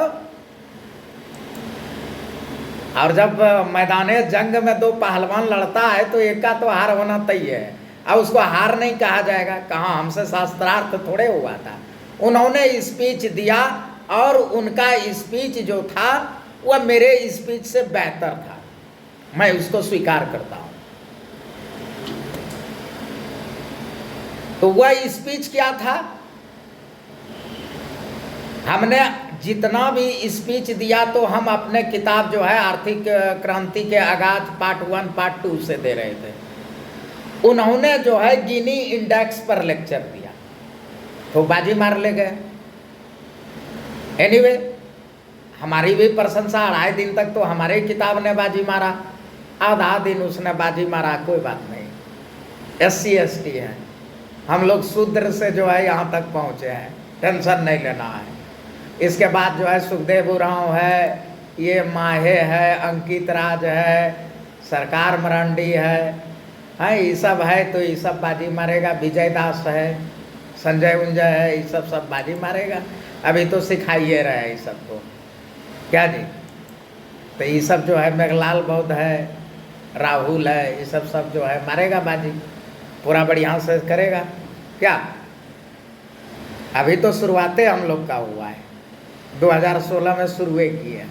और जब मैदाने जंग में 2 पहलवान लड़ता है तो एक का तो हार होना तय है। अब उसको हार नहीं कहा जाएगा, कहाँ हमसे शास्त्रार्थ थोड़े हुआ था। उन्होंने स्पीच दिया और उनका स्पीच जो था वह मेरे स्पीच से बेहतर था, मैं उसको स्वीकार करता हूँ। तो वह स्पीच क्या था? हमने जितना भी स्पीच दिया तो हम अपने किताब जो है आर्थिक क्रांति के आगाज पार्ट 1 पार्ट 2 से दे रहे थे। उन्होंने जो है गिनी इंडेक्स पर लेक्चर दिया तो बाजी मार ले गए। एनीवे, हमारी भी प्रशंसा। 2.5 दिन तक तो हमारे किताब ने बाजी मारा, आधा दिन उसने बाजी मारा, कोई बात नहीं। SC ST है, हम लोग शूद्र से जो है यहाँ तक पहुँचे हैं, टेंशन नहीं लेना है। इसके बाद जो है सुखदेव उरांव है, ये माहे है, अंकित राज है, सरकार मरांडी है, ये सब है। तो ये सब बाजी मारेगा। विजय दास है, संजय उंजय है, ये सब बाजी मारेगा। अभी तो सिखाइए रहे हैं ये सबको, क्या जी? तो ये सब जो है मेघलाल बौद्ध है, राहुल है, ये सब जो है मारेगा बाजी, पूरा बढ़िया से करेगा। क्या अभी तो शुरुआतें हम लोग का हुआ है, 2016 में शुरू किए।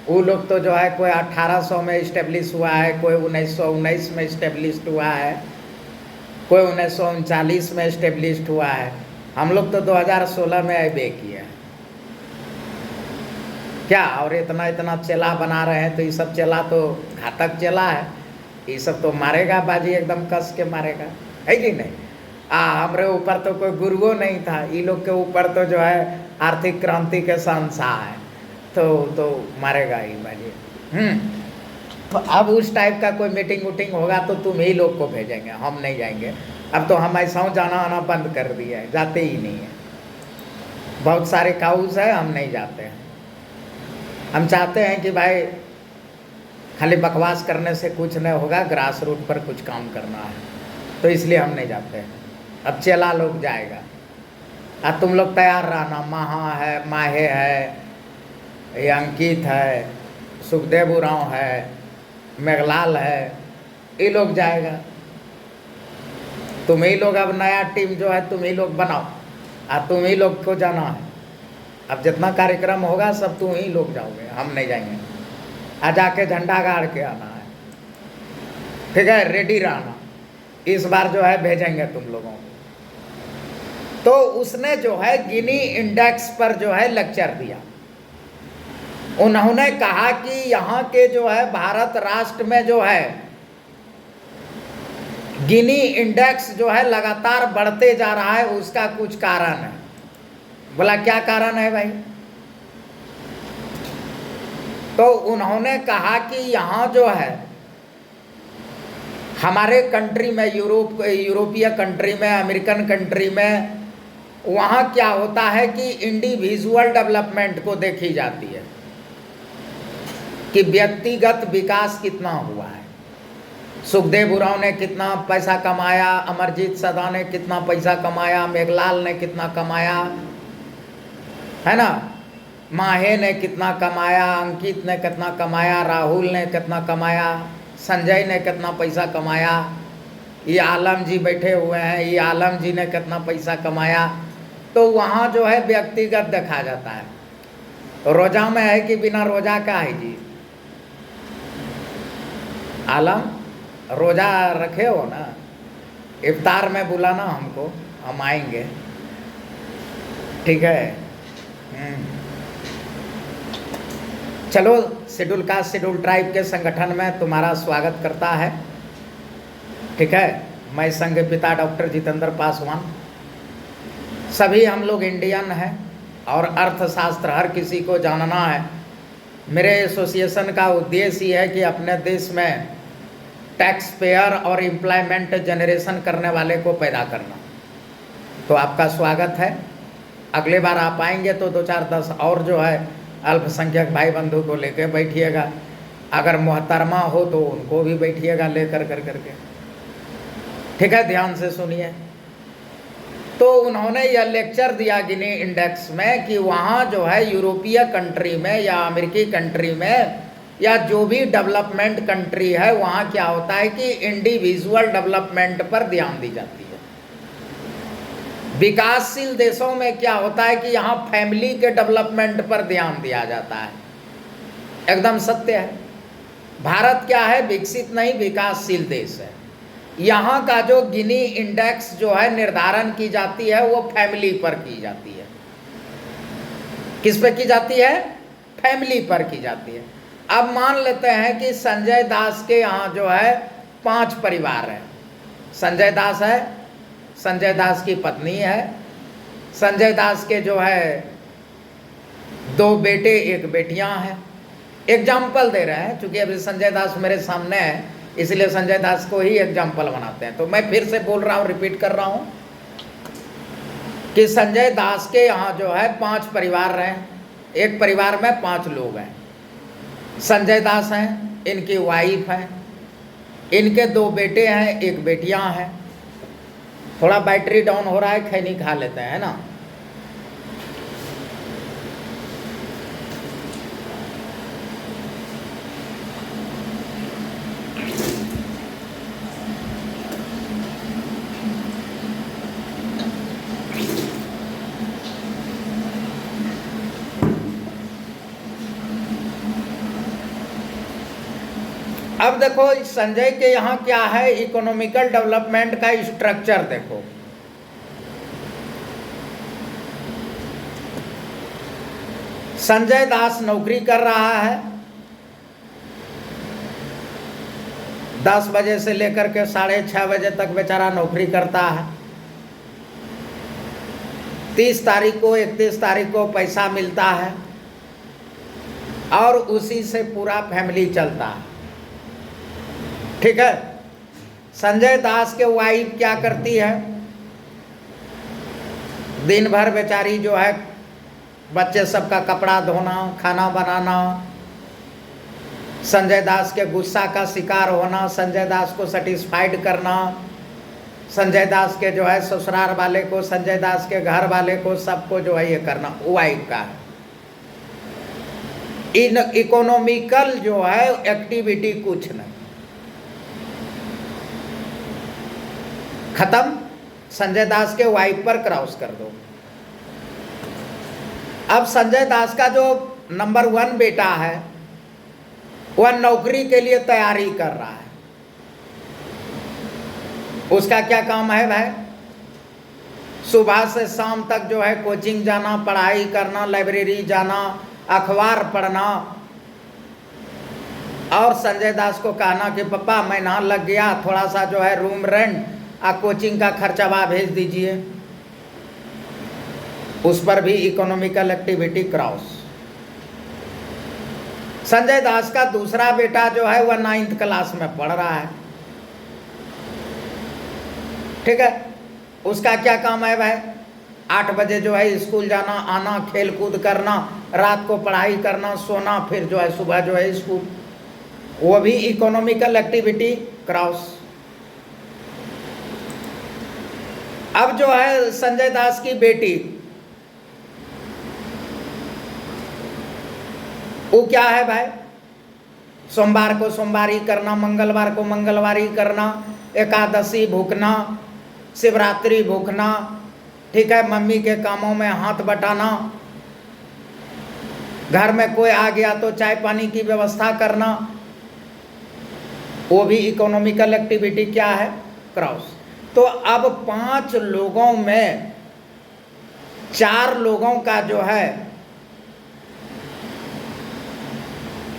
वो लोग तो जो है कोई 1800 में इस्टेब्लिश हुआ है, कोई 1919 में इस्टेब्लिश हुआ है, कोई 1939 में इस्टेब्लिश हुआ है। हम लोग तो 2016 में अबे किए हैं। क्या और इतना चेला बना रहे हैं, तो ये सब चेला तो घातक चेला है, ये सब तो मारेगा बाजी, एकदम कस के मारेगा, है कि नहीं? हमारे ऊपर तो कोई गुरुओं नहीं था, ये लोग के ऊपर तो जो है आर्थिक क्रांति के शहंशाह है, तो मारेगा ही बाजी। तो अब उस टाइप का कोई मीटिंग वूटिंग होगा तो तुम ही लोग को भेजेंगे, हम नहीं जाएंगे। अब तो हम ऐसा जाना आना बंद कर दिया है, जाते ही नहीं है। बहुत सारे काउज है, हम नहीं जाते हैं। हम चाहते हैं कि भाई खाली बकवास करने से कुछ नहीं होगा, ग्रास रूट पर कुछ काम करना है, तो इसलिए हम नहीं जाते हैं। अब चेला लोग जाएगा, अब तुम लोग तैयार रहना। महा है, माहे है, ये अंकित है, सुखदेव उरांव है, मेघलाल है, ये लोग जाएगा। तुम ही लोग अब नया टीम जो है तुम ही लोग बनाओ, अब तुम ही लोग को जाना है। अब जितना कार्यक्रम होगा सब तुम ही लोग जाओगे, हम नहीं जाएंगे। आ जाके झंडा गाड़ के आना है, ठीक है? रेडी रहना, इस बार जो है भेजेंगे तुम लोगों को। तो उसने जो है गिनी इंडेक्स पर जो है लेक्चर दिया। उन्होंने कहा कि यहाँ के जो है भारत राष्ट्र में जो है गिनी इंडेक्स जो है लगातार बढ़ते जा रहा है, उसका कुछ कारण है। बोला क्या कारण है भाई? तो उन्होंने कहा कि यहाँ जो है हमारे कंट्री में, यूरोपीय कंट्री में, अमेरिकन कंट्री में, वहाँ क्या होता है कि इंडिविजुअल डेवलपमेंट को देखी जाती है कि व्यक्तिगत विकास कितना हुआ है। सुखदेव उरांव ने कितना पैसा कमाया, अमरजीत सदा ने कितना पैसा कमाया, मेघलाल ने कितना कमाया, है ना, माहे ने कितना कमाया, अंकित ने कितना कमाया, राहुल ने कितना कमाया, संजय ने कितना पैसा कमाया, ये आलम जी बैठे हुए हैं, ये आलम जी ने कितना पैसा कमाया। तो वहाँ जो है व्यक्तिगत देखा जाता है। रोजा में है कि बिना रोजा का है जी? आलम रोजा रखे हो ना? इफ्तार में बुलाना हमको, हम आएंगे, ठीक है। चलो, शेड्यूल कास्ट शेड्यूल ट्राइब के संगठन में तुम्हारा स्वागत करता है, ठीक है। मैं संघ पिता डॉक्टर जितेंद्र पासवान। सभी हम लोग इंडियन हैं और अर्थशास्त्र हर किसी को जानना है। मेरे एसोसिएशन का उद्देश्य ये है कि अपने देश में टैक्स पेयर और एम्प्लॉयमेंट जनरेशन करने वाले को पैदा करना। तो आपका स्वागत है। अगले बार आप आएंगे तो 2-4-10 और जो है अल्पसंख्यक भाई बंधु को लेकर बैठिएगा। अगर मोहतरमा हो तो उनको भी बैठिएगा लेकर करके, ठीक है। ध्यान से सुनिए। तो उन्होंने यह लेक्चर दिया गिनी इंडेक्स में कि वहाँ जो है यूरोपीय कंट्री में या अमेरिकी कंट्री में या जो भी डेवलपमेंट कंट्री है, वहाँ क्या होता है कि इंडिविजुअल डेवलपमेंट पर ध्यान दी जाती है। विकासशील देशों में क्या होता है कि यहाँ फैमिली के डेवलपमेंट पर ध्यान दिया जाता है। एकदम सत्य है। भारत क्या है? विकसित नहीं, विकासशील देश है। यहाँ का जो गिनी इंडेक्स जो है निर्धारण की जाती है वो फैमिली पर की जाती है। किस पे की जाती है? फैमिली पर की जाती है। अब मान लेते हैं कि संजय दास के यहाँ जो है 5 परिवार हैं। संजय दास है, संजय दास की पत्नी है, संजय दास के जो है 2 बेटे 1 बेटियां हैं। एग्जाम्पल दे रहे हैं, चूंकि अभी संजय दास मेरे सामने है इसलिए संजय दास को ही एग्जाम्पल बनाते हैं। तो मैं फिर से बोल रहा हूँ, रिपीट कर रहा हूँ कि संजय दास के यहाँ जो है 5 परिवार हैं। एक परिवार में 5 लोग हैं। संजय दास हैं, इनकी वाइफ हैं, इनके 2 बेटे हैं 1 बेटियां हैं। थोड़ा बैटरी डाउन हो रहा है, खैनी खा लेते हैं ना। अब देखो संजय के यहाँ क्या है, इकोनॉमिकल डेवलपमेंट का स्ट्रक्चर देखो। संजय दास नौकरी कर रहा है, 10 बजे से लेकर के 6:30 बजे तक बेचारा नौकरी करता है। 30 तारीख को 31 तारीख को पैसा मिलता है और उसी से पूरा फैमिली चलता है, ठीक है। संजय दास के वाइफ क्या करती है? दिन भर बेचारी जो है बच्चे सबका कपड़ा धोना, खाना बनाना, संजय दास के गुस्सा का शिकार होना, संजय दास को सेटिस्फाइड करना, संजय दास के जो है ससुराल वाले को, संजय दास के घर वाले को, सबको जो है ये करना वाइफ का है। इन इकोनॉमिकल जो है एक्टिविटी कुछ नहीं, खत्म। संजय दास के वाइफ पर क्रॉस कर दो। अब संजय दास का जो नंबर 1 बेटा है वह नौकरी के लिए तैयारी कर रहा है। उसका क्या काम है भाई? सुबह से शाम तक जो है कोचिंग जाना, पढ़ाई करना, लाइब्रेरी जाना, अखबार पढ़ना और संजय दास को कहना कि पापा मैं ना लग गया, थोड़ा सा जो है रूम रेंट और कोचिंग का खर्चा भेज दीजिए, उस पर भी इकोनॉमिकल एक्टिविटी क्रॉस। संजय दास का दूसरा बेटा जो है वह 9th क्लास में पढ़ रहा है, ठीक है। उसका क्या काम है भाई? 8 बजे जो है स्कूल जाना, आना, खेल कूद करना, रात को पढ़ाई करना, सोना, फिर जो है सुबह जो है स्कूल, वो भी इकोनॉमिकल एक्टिविटी क्रॉस। अब जो है संजय दास की बेटी, वो क्या है भाई? सोमवार को सोमवारी करना, मंगलवार को मंगलवारी करना, एकादशी भूखना, शिवरात्रि भूखना, ठीक है, मम्मी के कामों में हाथ बटाना, घर में कोई आ गया तो चाय पानी की व्यवस्था करना, वो भी इकोनॉमिकल एक्टिविटी क्या है? क्रॉस। तो अब 5 लोगों में 4 लोगों का जो है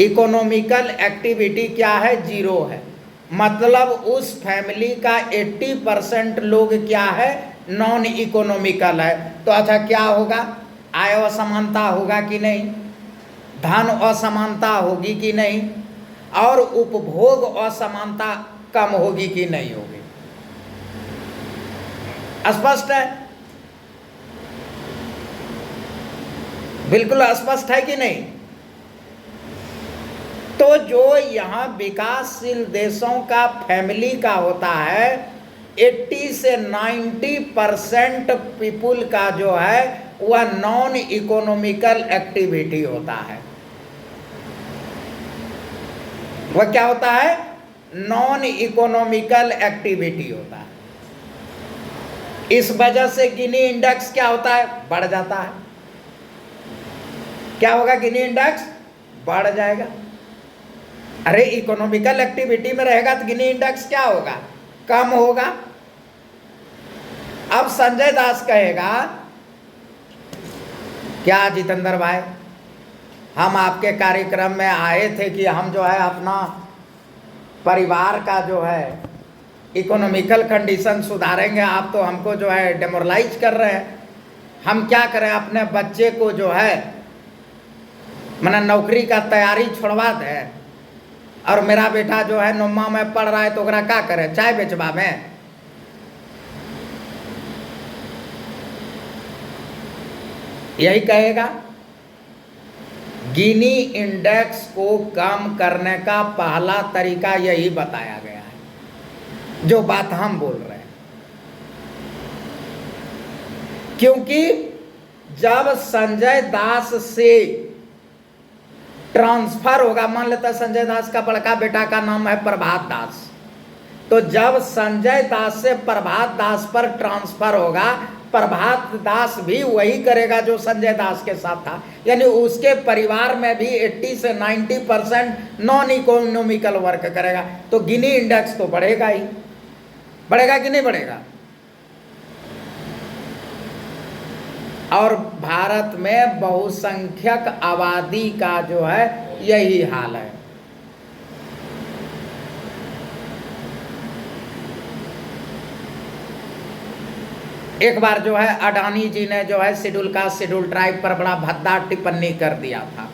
इकोनॉमिकल एक्टिविटी क्या है? 0 है। मतलब उस फैमिली का 80% लोग क्या है? नॉन इकोनॉमिकल है। तो अच्छा क्या होगा? आय असमानता होगा कि नहीं, धन असमानता होगी कि नहीं, और उपभोग असमानता कम होगी कि नहीं होगी। स्पष्ट है? बिल्कुल स्पष्ट है कि नहीं? तो जो यहाँ विकासशील देशों का फैमिली का होता है, 80 से 90% पीपुल का जो है वह नॉन इकोनॉमिकल एक्टिविटी होता है। वह क्या होता है? नॉन इकोनॉमिकल एक्टिविटी होता है। इस वजह से गिनी इंडेक्स क्या होता है? बढ़ जाता है। क्या होगा? गिनी इंडेक्स बढ़ जाएगा। अरे इकोनॉमिकल एक्टिविटी में रहेगा तो गिनी इंडेक्स क्या होगा? कम होगा। अब संजय दास कहेगा, क्या जितेंद्र भाई, हम आपके कार्यक्रम में आए थे कि हम जो है अपना परिवार का जो है इकोनॉमिकल कंडीशन सुधारेंगे, आप तो हमको जो है डेमोरलाइज कर रहे हैं। हम क्या करें? अपने बच्चे को जो है मैंने नौकरी का तैयारी छोड़वा दें, और मेरा बेटा जो है 9वीं में पढ़ रहा है तो ओकरा क्या करे? चाय बेचवा में? यही कहेगा। गिनी इंडेक्स को कम करने का पहला तरीका यही बताया गया है, जो बात हम बोल रहे हैं। क्योंकि जब संजय दास से ट्रांसफर होगा, मान लेता संजय दास का बड़का बेटा का नाम है प्रभात दास, तो जब संजय दास से प्रभात दास पर ट्रांसफर होगा, प्रभात दास भी वही करेगा जो संजय दास के साथ था। यानी उसके परिवार में भी 80 से 90% नॉन इकोनॉमिकल वर्क करेगा। तो गिनी इंडेक्स तो बढ़ेगा ही। बढ़ेगा कि नहीं बढ़ेगा? और भारत में बहुसंख्यक आबादी का जो है यही हाल है। एक बार जो है अडानी जी ने जो है शेड्यूल कास्ट शेड्यूल ट्राइब पर बड़ा भद्दा टिप्पणी कर दिया था,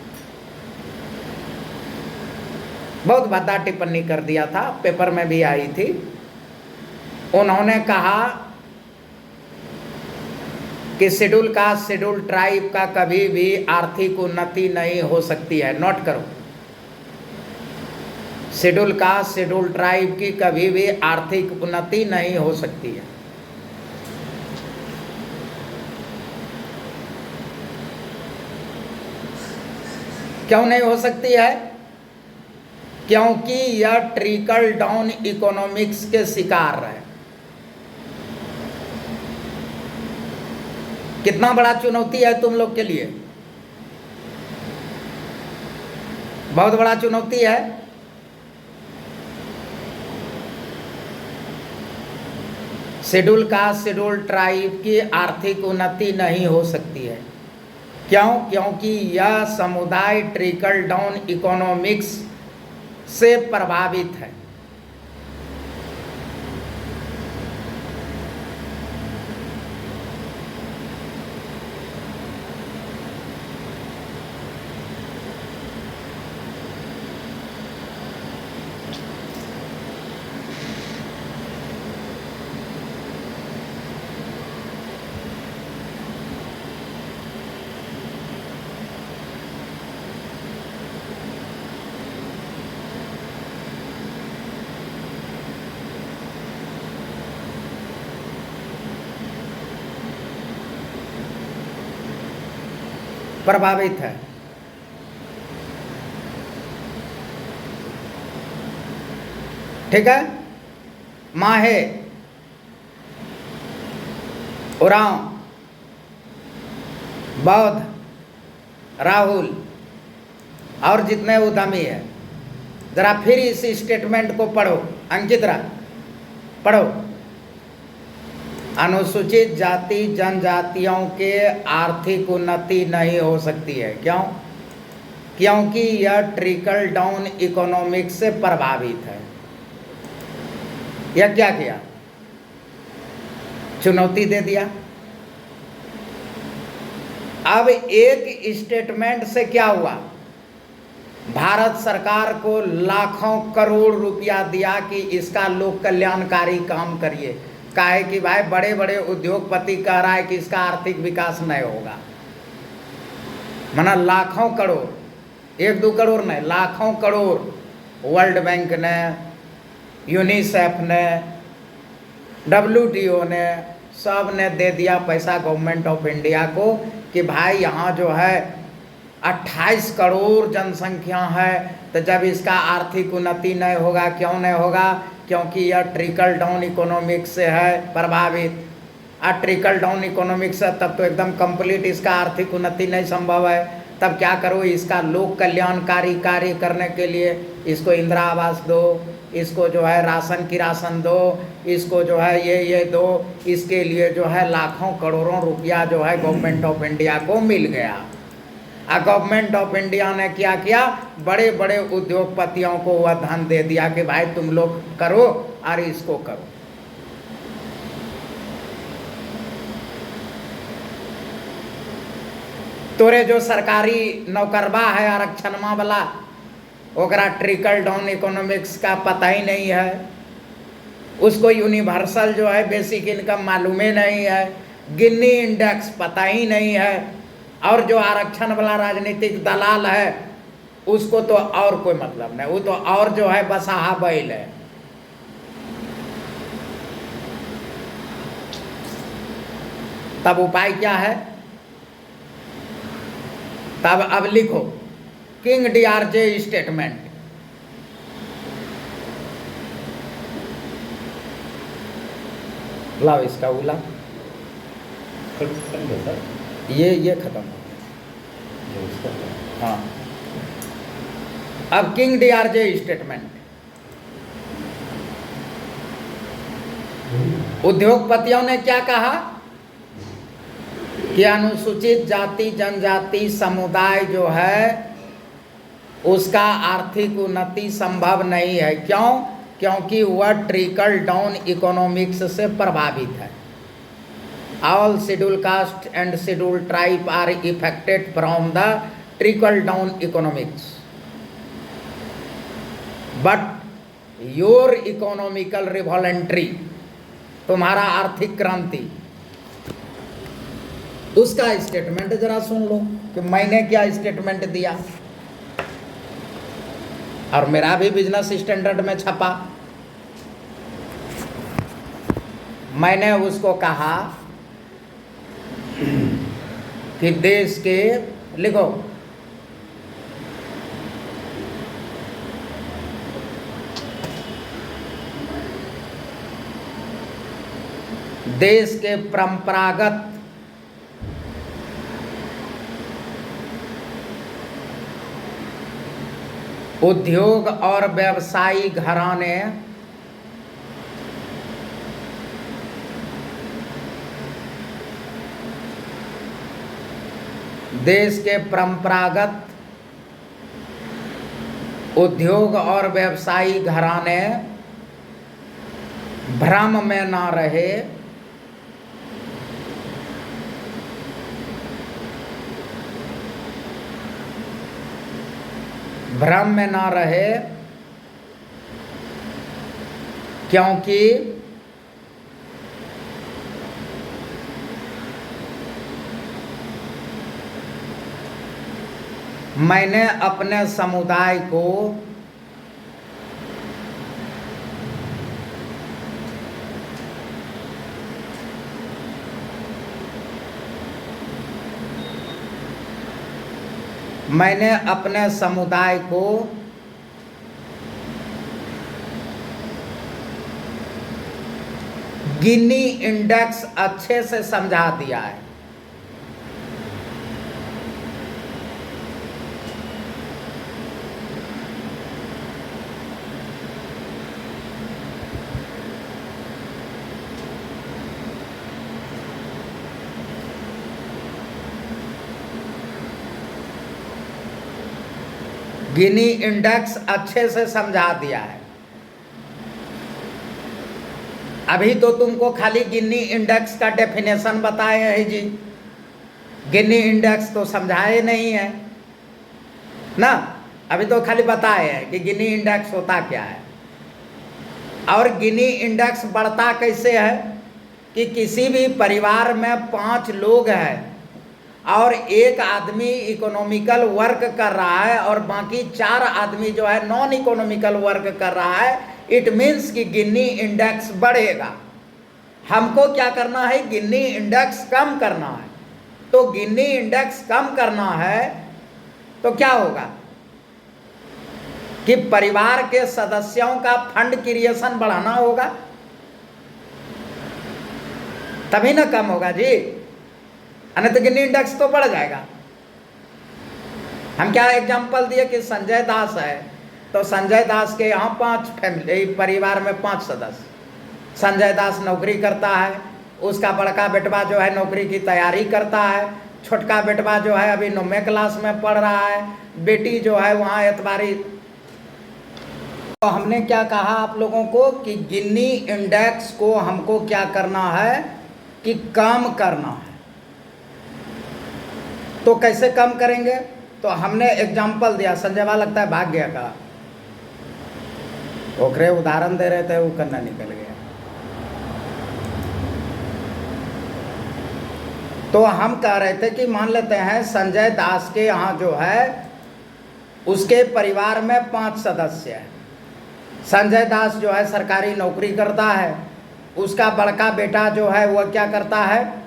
बहुत भद्दा टिप्पणी कर दिया था, पेपर में भी आई थी। उन्होंने कहा कि शेड्यूल कास्ट शेड्यूल ट्राइब का कभी भी आर्थिक उन्नति नहीं हो सकती है। नोट करो, शेड्यूल कास्ट शेड्यूल ट्राइब की कभी भी आर्थिक उन्नति नहीं हो सकती है। क्यों नहीं हो सकती है? क्योंकि यह ट्रिकल डाउन इकोनॉमिक्स के शिकार है। कितना बड़ा चुनौती है तुम लोग के लिए, बहुत बड़ा चुनौती है। शेड्यूल कास्ट शेड्यूल ट्राइब की आर्थिक उन्नति नहीं हो सकती है। क्यों? क्योंकि यह समुदाय ट्रिकल डाउन इकोनॉमिक्स से प्रभावित है। प्रभावित है। ठीक है। माहे, उरांव, बौद्ध, राहुल और जितने उद्यमी है, जरा फिर इस स्टेटमेंट को पढ़ो। अंकित पढ़ो। अनुसूचित जाति जनजातियों के आर्थिक उन्नति नहीं हो सकती है। क्यों? क्योंकि यह ट्रिकल डाउन इकोनॉमिक्स से प्रभावित है। यह क्या किया? चुनौती दे दिया। अब एक स्टेटमेंट से क्या हुआ? भारत सरकार को लाखों करोड़ रुपया दिया कि इसका लोक कल्याणकारी काम करिए। काहे कि भाई बड़े बड़े उद्योगपति कह रहा है कि इसका आर्थिक विकास नहीं होगा। माना लाखों करोड़, 1-2 करोड़ नहीं, लाखों करोड़ वर्ल्ड बैंक ने, यूनिसेफ ने, WTO ने, सब ने दे दिया पैसा गवर्नमेंट ऑफ इंडिया को कि भाई यहाँ जो है 28 करोड़ जनसंख्या है, तो जब इसका आर्थिक उन्नति नहीं होगा। क्यों नहीं होगा? क्योंकि यह ट्रिकल डाउन इकोनॉमिक्स से है प्रभावित। ट्रिकल डाउन इकोनॉमिक्स से तब तो एकदम कंप्लीट इसका आर्थिक उन्नति नहीं संभव है। तब क्या करो? इसका लोक कल्याणकारी कार्य करने के लिए इसको इंदिरा आवास दो, इसको जो है राशन की राशन दो, इसको जो है ये दो। इसके लिए जो है लाखों करोड़ों रुपया जो है गवर्नमेंट ऑफ इंडिया को मिल गया। गवर्नमेंट ऑफ इंडिया ने क्या किया? बड़े बड़े उद्योगपतियों को वह धन दे दिया कि भाई तुम लोग करो और इसको करो। तोरे जो सरकारी नौकरबा है आरक्षणमा वाला, ओकरा ट्रिकल डाउन इकोनॉमिक्स का पता ही नहीं है। उसको यूनिवर्सल जो है बेसिक इनकम मालूम ही नहीं है, गिनी इंडेक्स पता ही नहीं है। और जो आरक्षण वाला राजनीतिक दलाल है उसको तो और कोई मतलब नहीं, वो तो और जो है बसाहा बैल है। तब उपाय क्या है? तब अब लिखो किंग डीआरजे स्टेटमेंट। लाओ इसका उला, ये खत्म हो गया। हाँ, अब किंग डीआरजे स्टेटमेंट। उद्योगपतियों ने क्या कहा कि अनुसूचित जाति जनजाति समुदाय जो है उसका आर्थिक उन्नति संभव नहीं है। क्यों? क्योंकि वह ट्रिकल डाउन इकोनॉमिक्स से प्रभावित है। All scheduled caste and scheduled tribe are affected from the trickle down economics. But your economical revolutionary, तुम्हारा आर्थिक क्रांति, उसका स्टेटमेंट जरा सुन लो कि मैंने क्या स्टेटमेंट दिया। और मेरा भी बिजनेस स्टैंडर्ड में छपा। मैंने उसको कहा कि देश के, लिखो, देश के परंपरागत उद्योग और व्यवसायी घराने देश के परंपरागत उद्योग और व्यवसायी घराने भ्रम में ना रहे, भ्रम में ना रहे, क्योंकि मैंने अपने समुदाय को गिनी इंडेक्स अच्छे से समझा दिया है। गिनी इंडेक्स अच्छे से समझा दिया है। अभी तो तुमको खाली गिनी इंडेक्स का डेफिनेशन बताए हैं जी, गिनी इंडेक्स तो समझाए नहीं है ना। अभी तो खाली बताए हैं कि गिनी इंडेक्स होता क्या है। और गिनी इंडेक्स बढ़ता कैसे है कि किसी भी परिवार में 5 लोग हैं और एक आदमी इकोनॉमिकल वर्क कर रहा है और बाकी 4 आदमी जो है नॉन इकोनॉमिकल वर्क कर रहा है, इट मीन्स कि गिनी इंडेक्स बढ़ेगा। हमको क्या करना है? गिनी इंडेक्स कम करना है। तो गिनी इंडेक्स कम करना है तो क्या होगा कि परिवार के सदस्यों का फंड क्रिएशन बढ़ाना होगा, तभी ना कम होगा जी। अन्यथा गिनी इंडेक्स तो बढ़ जाएगा। हम क्या एग्जांपल दिए कि संजय दास है, तो संजय दास के यहाँ 5 फैमिली, परिवार में 5 सदस्य। संजय दास नौकरी करता है, उसका बड़का बेटवा जो है नौकरी की तैयारी करता है, छोटका बेटवा जो है अभी 9वीं क्लास में पढ़ रहा है, बेटी जो है वहाँ एतबारी। तो हमने क्या कहा आप लोगों को कि गिनी इंडेक्स को हमको क्या करना है कि कम करना है। तो कैसे कम करेंगे? तो हमने एग्जाम्पल दिया, संजयवा लगता है भाग गया का, ओखरे उदाहरण दे रहे थे, वो करना निकल गया। तो हम कह रहे थे कि मान लेते हैं संजय दास के यहाँ जो है उसके परिवार में 5 सदस्य हैं। संजय दास जो है सरकारी नौकरी करता है, उसका बड़का बेटा जो है वह क्या करता है,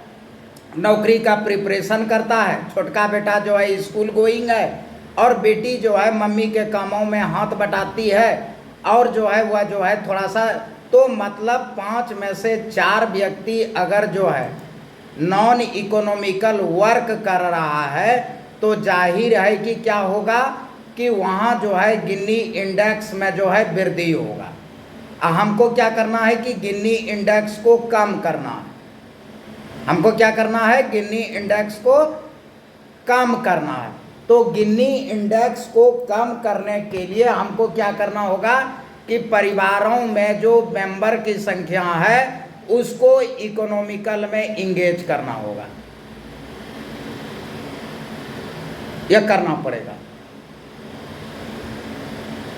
नौकरी का प्रिपरेशन करता है, छोटका बेटा जो है स्कूल गोइंग है, और बेटी जो है मम्मी के कामों में हाथ बटाती है, और जो है वह जो है थोड़ा सा, तो मतलब 5 में से 4 व्यक्ति अगर जो है नॉन इकोनॉमिकल वर्क कर रहा है तो जाहिर है कि क्या होगा कि वहाँ जो है गिनी इंडेक्स में जो है वृद्धि होगा। हमको क्या करना है कि गिनी इंडेक्स को कम करना है। हमको क्या करना है? गिनी इंडेक्स को कम करना है। तो गिनी इंडेक्स को कम करने के लिए हमको क्या करना होगा कि परिवारों में जो मेंबर की संख्या है उसको इकोनॉमिकल में इंगेज करना होगा। यह करना पड़ेगा।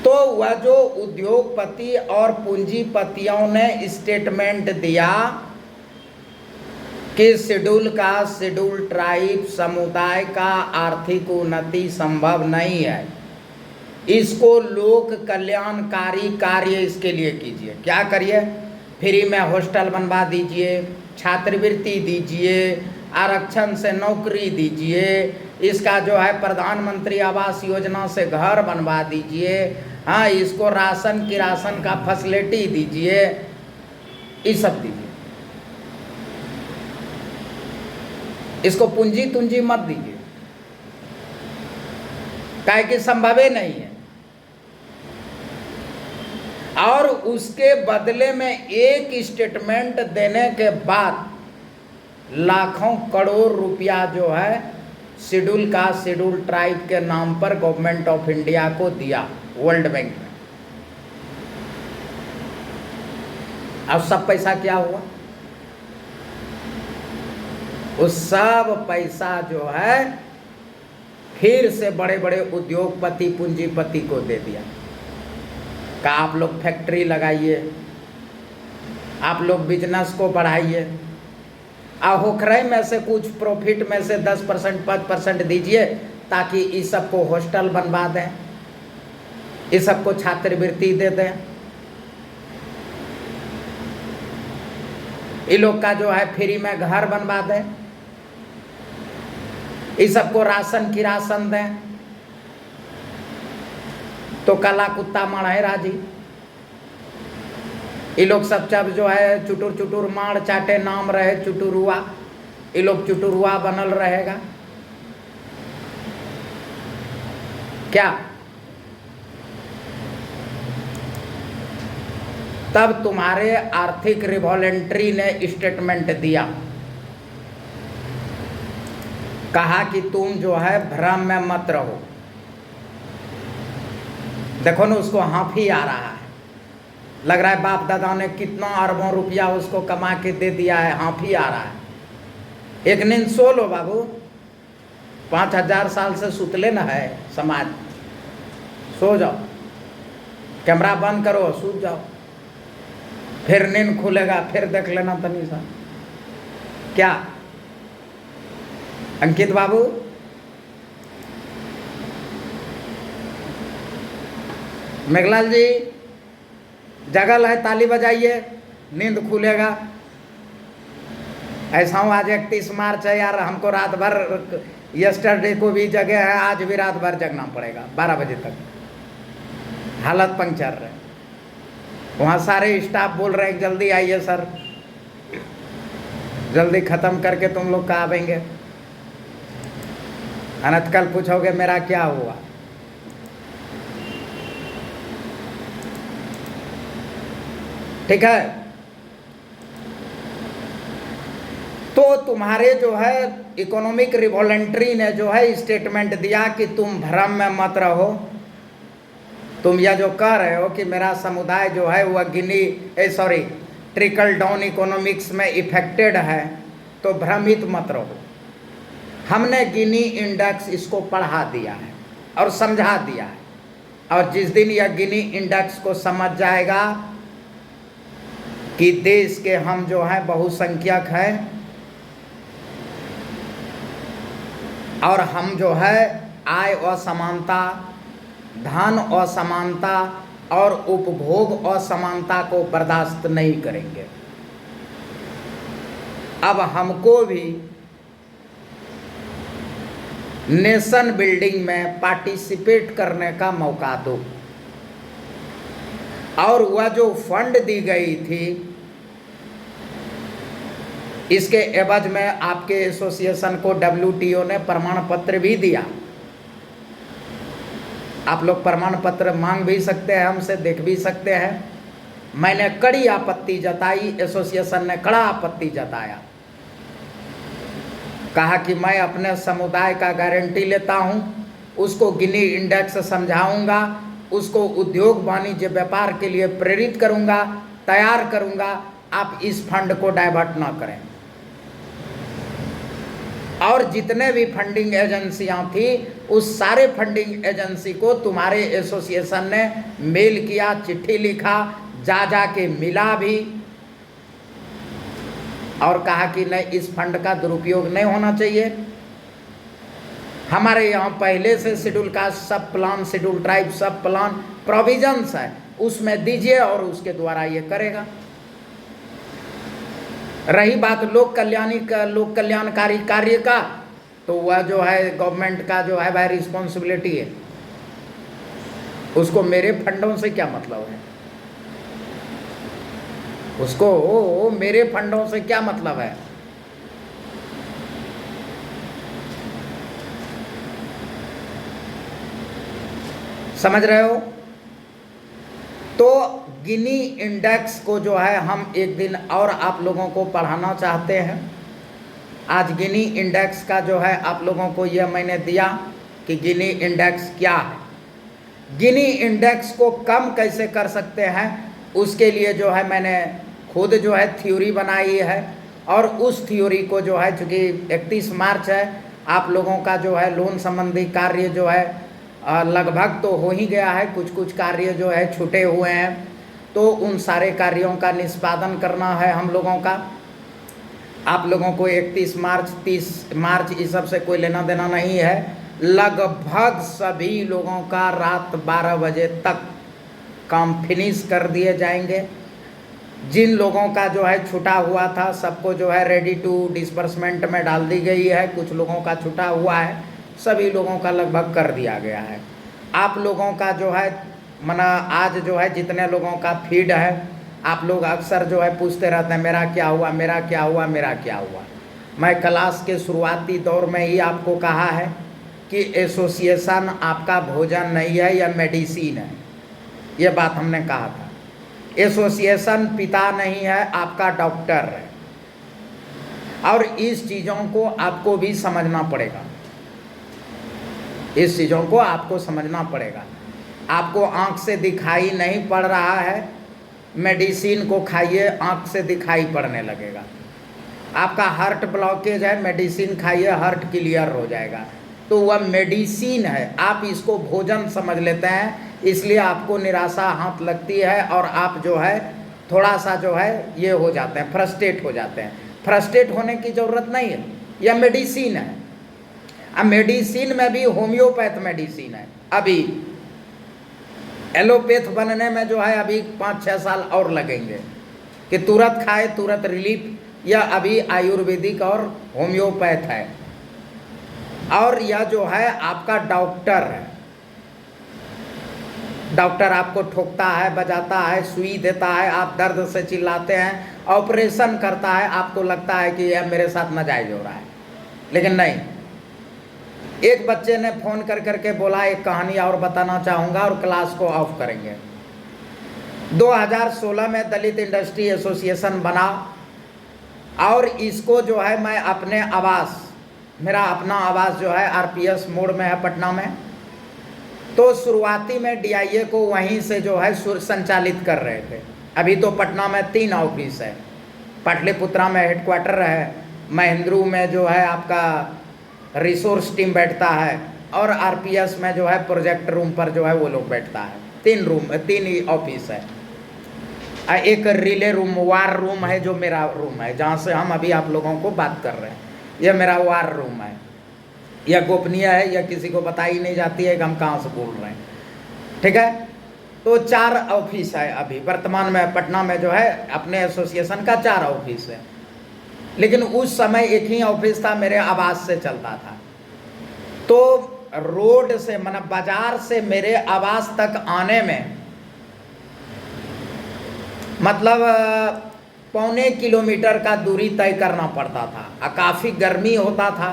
तो वह जो उद्योगपति और पूंजीपतियों ने स्टेटमेंट दिया कि शेड्यूल ट्राइब समुदाय का आर्थिक उन्नति संभव नहीं है, इसको लोक कल्याणकारी कार्य इसके लिए कीजिए। क्या करिए? फ्री में हॉस्टल बनवा दीजिए, छात्रवृत्ति दीजिए, आरक्षण से नौकरी दीजिए, इसका जो है प्रधानमंत्री आवास योजना से घर बनवा दीजिए, हाँ, इसको राशन किरासन का फैसिलिटी दीजिए, ये सब दीजिए। इसको पूंजी तुंजी मत दीजिए, काहे कि संभव ही नहीं है। और उसके बदले में एक स्टेटमेंट देने के बाद लाखों करोड़ रुपया जो है शेड्यूल ट्राइब के नाम पर गवर्नमेंट ऑफ इंडिया को दिया। वर्ल्ड बैंक में। अब सब पैसा क्या हुआ? उस सब पैसा जो है फिर से बड़े बड़े उद्योगपति पूंजीपति को दे दिया। कहा आप लोग फैक्ट्री लगाइए, आप लोग बिजनेस को बढ़ाइए, होखराई में से कुछ प्रॉफिट में से 10% 5% दीजिए ताकि इस सबको हॉस्टल बनवा दें, इस सबको छात्रवृत्ति दे दें, इन लोग का जो है फ्री में घर बनवा दें, इस सबको राशन की राशन दें, तो कला कुत्ता मढ़े राजी। ये लोग सब जो है चुटुर चुटुर मार चाटे नाम रहे चुटुरुआ, ये लोग चुटुरुआ बनल रहेगा क्या? तब तुम्हारे आर्थिक रिवॉलेंट्री ने स्टेटमेंट दिया, कहा कि तुम जो है भ्रम में मत रहो। देखो ना, उसको हाफी आ रहा है, लग रहा है बाप दादा ने कितना अरबों रुपया उसको कमा के दे दिया है, हाफी आ रहा है। एक नींद सो लो बाबू, 5000 साल से सुतले न है समाज, सो जाओ, कैमरा बंद करो, सूत जाओ, फिर नींद खुलेगा, फिर देख लेना तनी सा। क्या अंकित बाबू? मेघलाल जी जगल है, ताली बजाइए, नींद खुलेगा। ऐसा हूँ आज 31 मार्च है यार, हमको रात भर, यस्टरडे को भी जगे है, आज भी रात भर जगना पड़ेगा 12 बजे तक, हालत पंक्चर है। वहाँ सारे स्टाफ बोल रहे हैं जल्दी आइए सर, जल्दी ख़त्म करके तुम लोग का आवेंगे, अनंत कल पूछोगे मेरा क्या हुआ। ठीक है, तो तुम्हारे जो है इकोनॉमिक रिवॉलेंट्री ने जो है स्टेटमेंट दिया कि तुम भ्रम में मत रहो। तुम यह जो कह रहे हो कि मेरा समुदाय जो है वह ट्रिकल डाउन इकोनॉमिक्स में इफेक्टेड है, तो भ्रमित मत रहो। हमने गिनी इंडेक्स इसको पढ़ा दिया है और समझा दिया है, और जिस दिन यह गिनी इंडेक्स को समझ जाएगा कि देश के हम जो है बहुसंख्यक हैं और हम जो है आय असमानता, धन असमानता और उपभोग असमानता को बर्दाश्त नहीं करेंगे। अब हमको भी नेशन बिल्डिंग में पार्टिसिपेट करने का मौका दो। और वह जो फंड दी गई थी, इसके एवज में आपके एसोसिएशन को WTO ने प्रमाण पत्र भी दिया। आप लोग प्रमाण पत्र मांग भी सकते हैं, हमसे देख भी सकते हैं। मैंने कड़ी आपत्ति जताई, एसोसिएशन ने कड़ा आपत्ति जताया, कहा कि मैं अपने समुदाय का गारंटी लेता हूं, उसको गिनी इंडेक्स समझाऊंगा, उसको उद्योग वाणिज्य व्यापार के लिए प्रेरित करूंगा, तैयार करूंगा, आप इस फंड को डाइवर्ट ना करें। और जितने भी फंडिंग एजेंसियां थी, उस सारे फंडिंग एजेंसी को तुम्हारे एसोसिएशन ने मेल किया, चिट्ठी लिखा, जा के मिला भी, और कहा कि नहीं, इस फंड का दुरुपयोग नहीं होना चाहिए। हमारे यहाँ पहले से शेड्यूल कास्ट सब प्लान, शेड्यूल ट्राइब सब प्लान प्रोविजंस है, उसमें दीजिए और उसके द्वारा ये करेगा। रही बात लोक कल्याणकारी कार्य का, तो वह जो है गवर्नमेंट का जो है वह रिस्पॉन्सिबिलिटी है, उसको मेरे फंडों से क्या मतलब है, उसको मेरे फंडों से क्या मतलब है। समझ रहे हो? तो गिनी इंडेक्स को जो है हम एक दिन और आप लोगों को पढ़ाना चाहते हैं। आज गिनी इंडेक्स का जो है आप लोगों को यह मैंने दिया कि गिनी इंडेक्स क्या है। गिनी इंडेक्स को कम कैसे कर सकते हैं, उसके लिए जो है मैंने खुद जो है थ्योरी बनाई है। और उस थ्योरी को जो है, चूँकि 31 मार्च है, आप लोगों का जो है लोन संबंधी कार्य जो है लगभग तो हो ही गया है, कुछ कुछ कार्य जो है छूटे हुए हैं, तो उन सारे कार्यों का निष्पादन करना है हम लोगों का। आप लोगों को 31 मार्च 30 मार्च इस सब से कोई लेना देना नहीं है। लगभग सभी लोगों का रात 12 बजे तक काम फिनिश कर दिए जाएंगे। जिन लोगों का जो है छूटा हुआ था सबको जो है रेडी टू डिस्बर्समेंट में डाल दी गई है। कुछ लोगों का छूटा हुआ है, सभी लोगों का लगभग कर दिया गया है। आप लोगों का जो है मना आज जो है जितने लोगों का फीड है, आप लोग अक्सर जो है पूछते रहते हैं मेरा क्या हुआ, मेरा क्या हुआ, मेरा क्या हुआ। मैं क्लास के शुरुआती दौर में ही आपको कहा है कि एसोसिएशन आपका भोजन नहीं है, यह मेडिसिन है। ये बात हमने कहा था। एसोसिएशन पिता नहीं है, आपका डॉक्टर है। और इस चीज़ों को आपको भी समझना पड़ेगा, इस चीज़ों को आपको समझना पड़ेगा। आपको आँख से दिखाई नहीं पड़ रहा है, मेडिसिन को खाइए, आँख से दिखाई पड़ने लगेगा। आपका हार्ट ब्लॉकेज है, मेडिसिन खाइए, हार्ट क्लियर हो जाएगा। तो वह मेडिसिन है, आप इसको भोजन समझ लेते हैं, इसलिए आपको निराशा हाथ लगती है और आप जो है थोड़ा सा जो है ये हो जाते हैं, फ्रस्ट्रेट हो जाते हैं। फ्रस्ट्रेट होने की ज़रूरत नहीं है, यह मेडिसिन है। अब मेडिसिन में भी होम्योपैथ मेडिसिन है। अभी एलोपैथ बनने में जो है अभी 5-6 साल और लगेंगे कि तुरंत खाए तुरंत रिलीफ। यह अभी आयुर्वेदिक और होम्योपैथ है। और यह जो है आपका डॉक्टर है। डॉक्टर आपको ठोकता है, बजाता है, सुई देता है, आप दर्द से चिल्लाते हैं, ऑपरेशन करता है, आपको लगता है कि यह मेरे साथ नाजायज हो रहा है, लेकिन नहीं। एक बच्चे ने फ़ोन कर करके बोला एक कहानी और बताना चाहूँगा और क्लास को ऑफ करेंगे। 2016 में दलित इंडस्ट्री एसोसिएशन बना और इसको जो है मैं अपने आवास, मेरा अपना आवास जो है आरपीएस मोड़ में है पटना में, तो शुरुआती में डीआईए को वहीं से जो है संचालित कर रहे थे। अभी तो पटना में 3 ऑफिस है, पाटलिपुत्रा में हेडक्वार्टर है, महेंद्रू में जो है आपका रिसोर्स टीम बैठता है, और आरपीएस में जो है प्रोजेक्ट रूम पर जो है वो लोग बैठता है। 3 ही ऑफिस है। एक रिले रूम, वार रूम है जो मेरा रूम है, जहाँ से हम अभी आप लोगों को बात कर रहे हैं। यह मेरा वार रूम है, यह गोपनीय है, यह किसी को बताई नहीं जाती है कि हम कहाँ से बोल रहे हैं, ठीक है। तो 4 ऑफिस है अभी वर्तमान में पटना में जो है अपने एसोसिएशन का 4 ऑफिस है। लेकिन उस समय एक ही ऑफिस था, मेरे आवास से चलता था। तो रोड से मतलब बाजार से मेरे आवास तक आने में मतलब 1.25 किलोमीटर का दूरी तय करना पड़ता था और काफ़ी गर्मी होता था।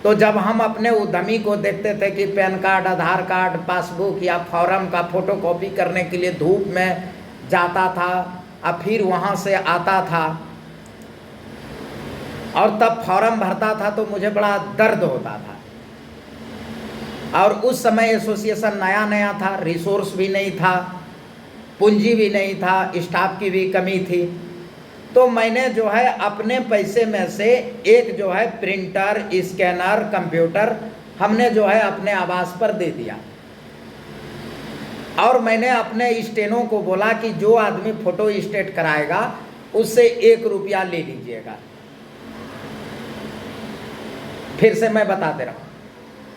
तो जब हम अपने उद्यमी को देखते थे कि पैन कार्ड, आधार कार्ड, पासबुक या फॉर्म का फ़ोटो कॉपी करने के लिए धूप में जाता था और फिर वहाँ से आता था और तब फॉर्म भरता था, तो मुझे बड़ा दर्द होता था। और उस समय एसोसिएशन नया नया था, रिसोर्स भी नहीं था, पूंजी भी नहीं था, स्टाफ की भी कमी थी। तो मैंने जो है अपने पैसे में से एक जो है प्रिंटर, स्कैनर, कंप्यूटर हमने जो है अपने आवास पर दे दिया। और मैंने अपने स्टेनो को बोला कि जो आदमी फ़ोटो स्टेट कराएगा उससे 1 रुपया ले लीजिएगा। फिर से मैं बता दे रहा हूँ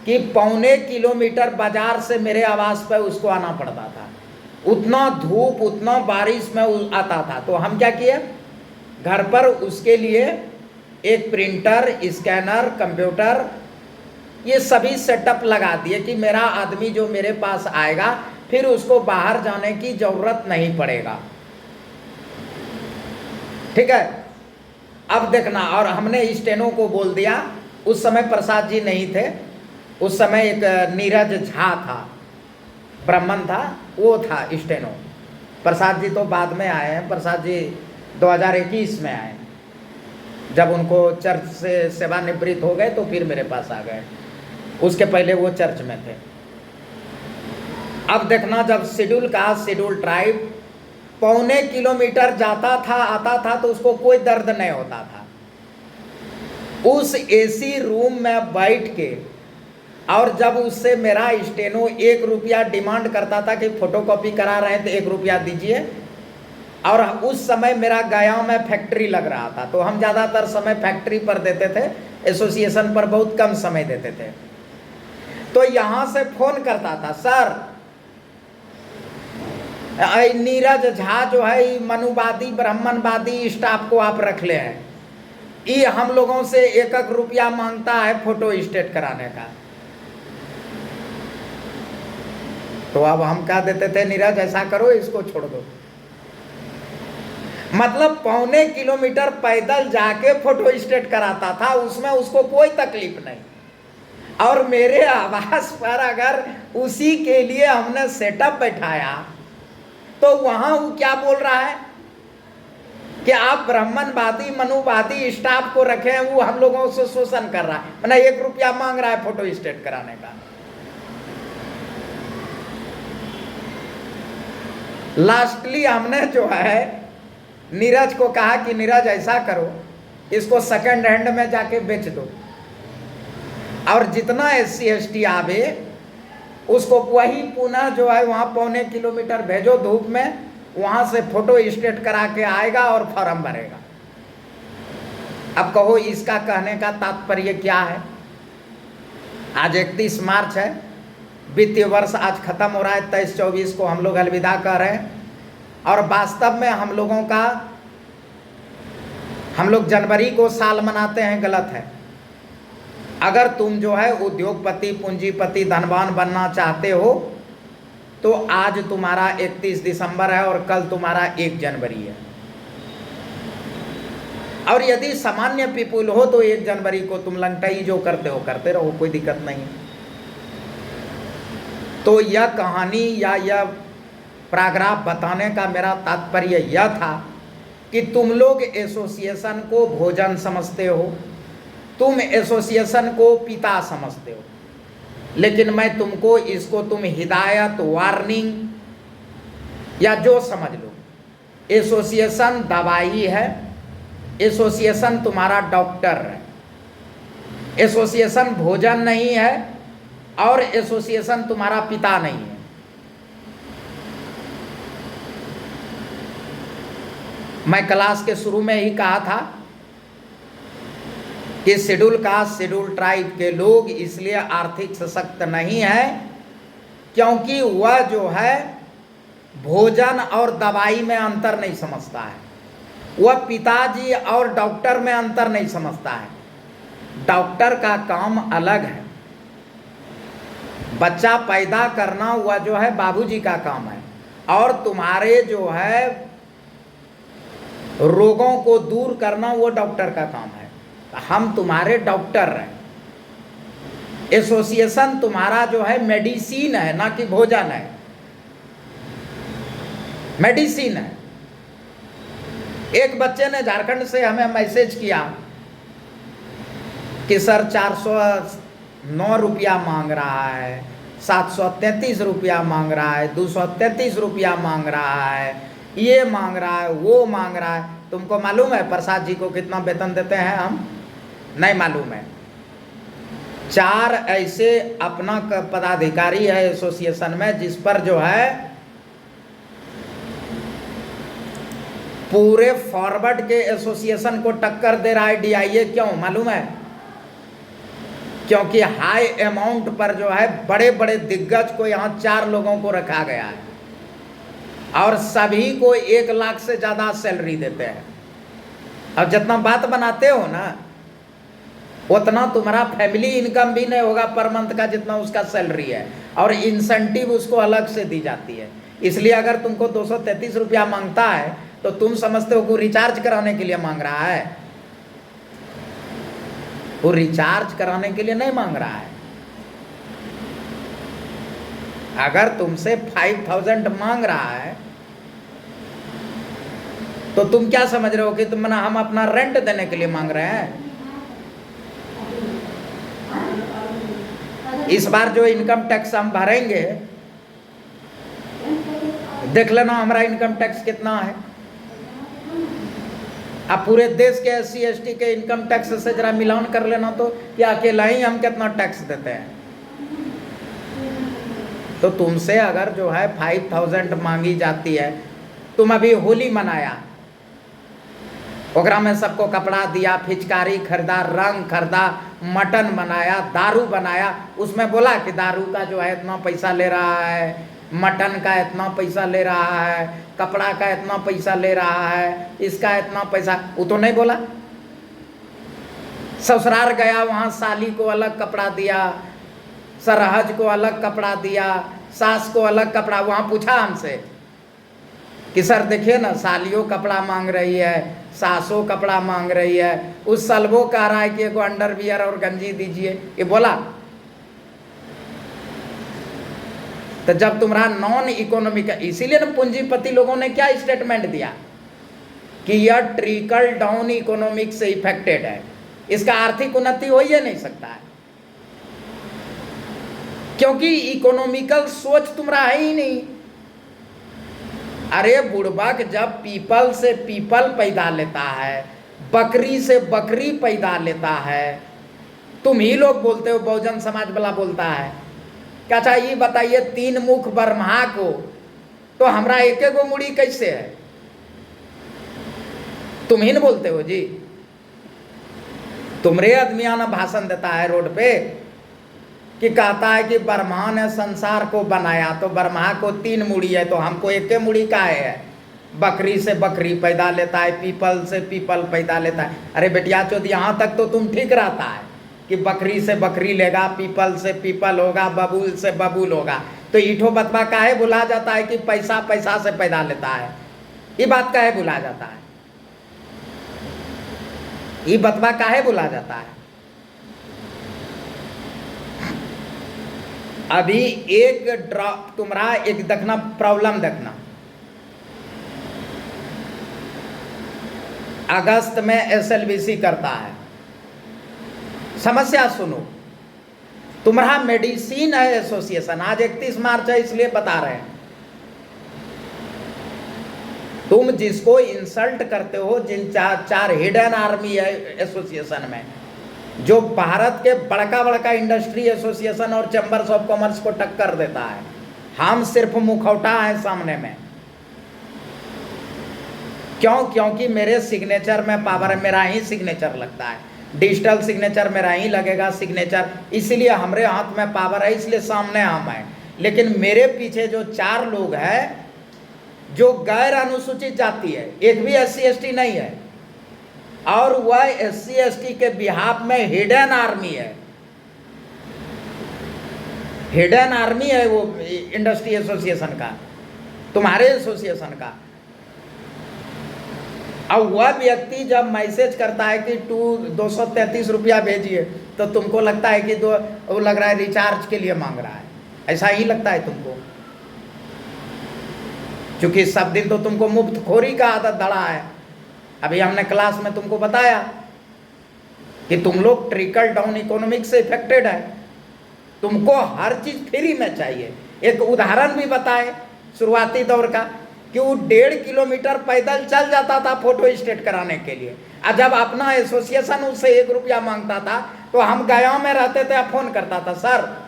कि 1.25 किलोमीटर बाजार से मेरे आवास पर उसको आना पड़ता था। उतना धूप, उतना बारिश में आता था। तो हम क्या किए, घर पर उसके लिए एक प्रिंटर, स्कैनर, कंप्यूटर, ये सभी सेटअप लगा दिए कि मेरा आदमी जो मेरे पास आएगा फिर उसको बाहर जाने की ज़रूरत नहीं पड़ेगा, ठीक है। अब देखना, और हमने स्टेनो को बोल दिया, उस समय प्रसाद जी नहीं थे, उस समय एक नीरज झा था, ब्राह्मण था, वो था स्टेनो। प्रसाद जी तो बाद में आए हैं, प्रसाद जी 2021 में आए, जब उनको चर्च से सेवानिवृत्त हो गए तो फिर मेरे पास आ गए, उसके पहले वो चर्च में थे। अब देखना, जब शेड्यूल कास्ट शेड्यूल ट्राइब पौने किलोमीटर जाता था आता था तो उसको कोई दर्द नहीं होता था। उस एसी रूम में बैठ के, और जब उससे मेरा स्टेनो 1 रुपया डिमांड करता था कि फोटोकॉपी करा रहे हैं तो 1 रुपया दीजिए, और उस समय मेरा गया में फैक्ट्री लग रहा था तो हम ज़्यादातर समय फैक्ट्री पर देते थे, एसोसिएशन पर बहुत कम समय देते थे। तो यहाँ से फ़ोन करता था, सर नीरज झा जो है मनुवादी ब्राह्मणवादी स्टाफ को आप रख ले हैं, ये हम लोगों से 1 रुपया मांगता है फोटो स्टेट कराने का। तो अब हम क्या देते थे, नीरज ऐसा करो इसको छोड़ दो। मतलब पौने किलोमीटर पैदल जाके फोटो स्टेट कराता था, उसमें उसको कोई तकलीफ नहीं। और मेरे आवास पर अगर उसी के लिए हमने सेटअप बैठाया तो वहां वो क्या बोल रहा है कि आप ब्राह्मणवादी मनुवादी स्टाफ को रखे, वो हम लोगों से शोषण कर रहा है, मतलब 1 रुपया मांग रहा है फोटो स्टेट कराने का। लास्टली हमने जो है नीरज को कहा कि नीरज ऐसा करो, इसको सेकंड हैंड में जाके बेच दो, और जितना SC ST आवे उसको वही पुनः जो है वहाँ पौने किलोमीटर भेजो धूप में, वहाँ से फोटो स्टेट करा के आएगा और फॉर्म भरेगा। अब कहो इसका कहने का तात्पर्य क्या है? आज 31 मार्च है, वित्तीय वर्ष आज खत्म हो रहा है, 23-24 को हम लोग अलविदा कर रहे हैं, और वास्तव में हम लोग जनवरी को साल मनाते हैं, गलत है। अगर तुम जो है उद्योगपति पूंजीपति धनवान बनना चाहते हो तो आज तुम्हारा 31 दिसंबर है और कल तुम्हारा 1 जनवरी है। और यदि सामान्य पीपुल हो तो 1 जनवरी को तुम लंगटाई जो करते हो करते रहो, कोई दिक्कत नहीं है। तो यह कहानी या यह पैराग्राफ बताने का मेरा तात्पर्य यह था कि तुम लोग एसोसिएशन को भोजन समझते हो, तुम एसोसिएशन को पिता समझते हो, लेकिन मैं तुमको इसको तुम हिदायत वार्निंग या जो समझ लो, एसोसिएशन दवाई है, एसोसिएशन तुम्हारा डॉक्टर है, एसोसिएशन भोजन नहीं है, और एसोसिएशन तुम्हारा पिता नहीं है। मैं क्लास के शुरू में ही कहा था कि शेड्यूल कास्ट शेड्यूल ट्राइब के लोग इसलिए आर्थिक सशक्त नहीं है क्योंकि वह जो है भोजन और दवाई में अंतर नहीं समझता है, वह पिताजी और डॉक्टर में अंतर नहीं समझता है। डॉक्टर का काम अलग है, बच्चा पैदा करना वह जो है बाबूजी का काम है, और तुम्हारे जो है रोगों को दूर करना वो डॉक्टर का काम है। हम तुम्हारे डॉक्टर हैं, एसोसिएशन तुम्हारा जो है मेडिसिन है, ना कि भोजन है, मेडिसिन है। एक बच्चे ने झारखंड से हमें मैसेज किया कि सर 409 रुपया मांग रहा है, 733 रुपया मांग रहा है, 233 रुपया मांग रहा है, ये मांग रहा है, वो मांग रहा है। तुमको मालूम है प्रसाद जी को कितना वेतन देते हैं हम? नहीं मालूम है। 4 ऐसे अपना पदाधिकारी है एसोसिएशन में जिस पर जो है पूरे फॉरवर्ड के एसोसिएशन को टक्कर दे रहा है DIA। क्यों मालूम है? क्योंकि हाई अमाउंट पर जो है बड़े बड़े दिग्गज को यहाँ 4 लोगों को रखा गया है और सभी को 1 लाख से ज़्यादा सैलरी देते हैं। अब जितना बात बनाते हो ना उतना तुम्हारा फैमिली इनकम भी नहीं होगा पर मंथ का जितना उसका सैलरी है, और इंसेंटिव उसको अलग से दी जाती है। इसलिए अगर तुमको 233 रुपया मांगता है तो तुम समझते हो कि रिचार्ज कराने के लिए मांग रहा है, वो रिचार्ज कराने के लिए नहीं मांग रहा है। अगर तुमसे 5000 मांग रहा है तो तुम क्या समझ रहे हो कि तुम हम अपना रेंट देने के लिए मांग रहे हैं? इस बार जो इनकम टैक्स हम भरेंगे देख लेना हमारा इनकम टैक्स कितना है। आप पूरे देश के SC ST के इनकम टैक्स से जरा मिलान कर लेना तो क्या अकेला ही हम कितना टैक्स देते हैं। तो तुमसे अगर जो है 5000 मांगी जाती है, तुम अभी होली मनाया, ओकरा में सबको कपड़ा दिया, फिचकारी खरीदा, रंग खरीदा, मटन बनाया, दारू बनाया, उसमें बोला कि दारू का जो है इतना पैसा ले रहा है, मटन का इतना पैसा ले रहा है, कपड़ा का इतना पैसा ले रहा है, इसका इतना पैसा, वो तो नहीं बोला। ससुराल गया, वहाँ साली को अलग कपड़ा दिया, सरहज को अलग कपड़ा दिया, सास को अलग कपड़ा। वहाँ पूछा हमसे कि सर देखिए ना, सालियों कपड़ा मांग रही है, सासों कपड़ा मांग रही है, उस सलबो कह रहा है कि एगो अंडरवियर और गंजी दीजिए, ये बोला। तो जब तुम्हारा नॉन इकोनॉमिक, इसीलिए ना पूंजीपति लोगों ने क्या स्टेटमेंट दिया कि यह ट्रिकल डाउन इकोनॉमिक से इफेक्टेड है, इसका आर्थिक उन्नति हो ही नहीं सकता है, क्योंकि इकोनॉमिकल सोच तुम्हारा है ही नहीं। अरे बुड़बक, जब पीपल से पीपल पैदा लेता है, बकरी से बकरी पैदा लेता है, तुम ही लोग बोलते हो, बहुजन समाज वाला बोलता है क्या, अच्छा ये बताइए 3 मुख ब्रह्मा को तो हमरा एक गो मुड़ी कैसे है? तुम ही न बोलते हो जी। तुमरे आदमिया ना भाषण देता है रोड पे कि कहता है कि ब्रह्मा ने संसार को बनाया, तो ब्रह्मा को 3 मुड़ी है, तो हमको एक मुड़ी का है। बकरी से बकरी पैदा लेता है, पीपल से पीपल पैदा लेता है। अरे बेटिया चौथ, यहाँ तक तो तुम ठीक रहता है कि बकरी से बकरी लेगा, पीपल से पीपल होगा, बबूल से बबूल होगा। तो ईठो बतवा काहे भुला जाता है कि पैसा पैसा से पैदा लेता है? ये बात काहे भुला जाता है? ये बतवा काहे भुला जाता है? अभी एक ड्रॉप तुम्हारा एक देखना, प्रॉब्लम देखना, अगस्त में SLBC करता है। समस्या सुनो, तुम्हारा मेडिसिन है एसोसिएशन, आज 31 मार्च है इसलिए बता रहे हैं। तुम जिसको इंसल्ट करते हो, जिन 4 हिडन आर्मी है एसोसिएशन में, जो भारत के बड़का बड़का इंडस्ट्री एसोसिएशन और चैम्बर्स ऑफ कॉमर्स को टक्कर देता है, हम सिर्फ मुखौटा है सामने में। क्यों? क्योंकि मेरे सिग्नेचर में पावर है, मेरा ही सिग्नेचर लगता है, डिजिटल सिग्नेचर मेरा ही लगेगा सिग्नेचर, इसलिए हमारे हाथ में पावर है, इसलिए सामने हम हैं। लेकिन मेरे पीछे जो 4 लोग हैं जो गैर अनुसूचित जाति है, एक भी SC ST नहीं है, और वह SC ST के बिहाफ में हिडन आर्मी है, हिडन आर्मी है वो इंडस्ट्री एसोसिएशन का, तुम्हारे एसोसिएशन का। अब वह व्यक्ति जब मैसेज करता है कि 233 रुपया भेजिए, तो तुमको लगता है कि वो लग रहा है रिचार्ज के लिए मांग रहा है, ऐसा ही लगता है तुमको, क्योंकि सब दिन तो तुमको मुफ्त खोरी का आदत धड़ा है। अभी हमने क्लास में तुमको बताया कि तुम लोग ट्रिकल डाउन इकोनॉमिक से इफेक्टेड है, तुमको हर चीज फ्री में चाहिए। एक उदाहरण भी बताए शुरुआती दौर का कि वो 1.5 किलोमीटर पैदल चल जाता था फोटो स्टेट कराने के लिए, और जब अपना एसोसिएशन उससे 1 रुपया मांगता था तो हम गाँव में रहते थे, फोन करता था, सर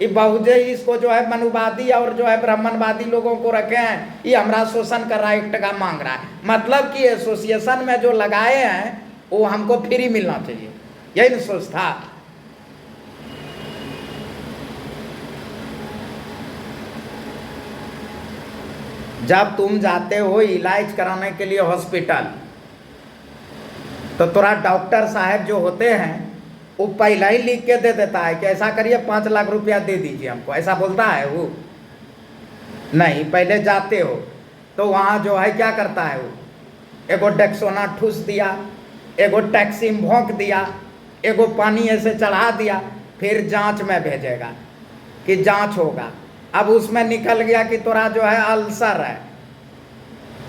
ये बहुजे इसको जो है मनुवादी और जो है ब्राह्मणवादी लोगों को रखे हैं, ये हमारा शोषण कर रहा है, 1 टका मांग रहा है। मतलब कि एसोसिएशन में जो लगाए हैं वो हमको फ्री मिलना चाहिए, यही न सोच था। जब तुम जाते हो इलाज कराने के लिए हॉस्पिटल, तो थोड़ा डॉक्टर साहब जो होते हैं वो पहले ही लिख के दे देता है कि ऐसा करिए 5 लाख रुपया दे दीजिए हमको, ऐसा बोलता है वो नहीं। पहले जाते हो तो वहाँ जो है क्या करता है वो, एगो डेक्सोना ठूस दिया, एगो टैक्सी में भोंक दिया, एगो पानी ऐसे चढ़ा दिया, फिर जांच में भेजेगा कि जांच होगा। अब उसमें निकल गया कि तोरा जो है अल्सर है,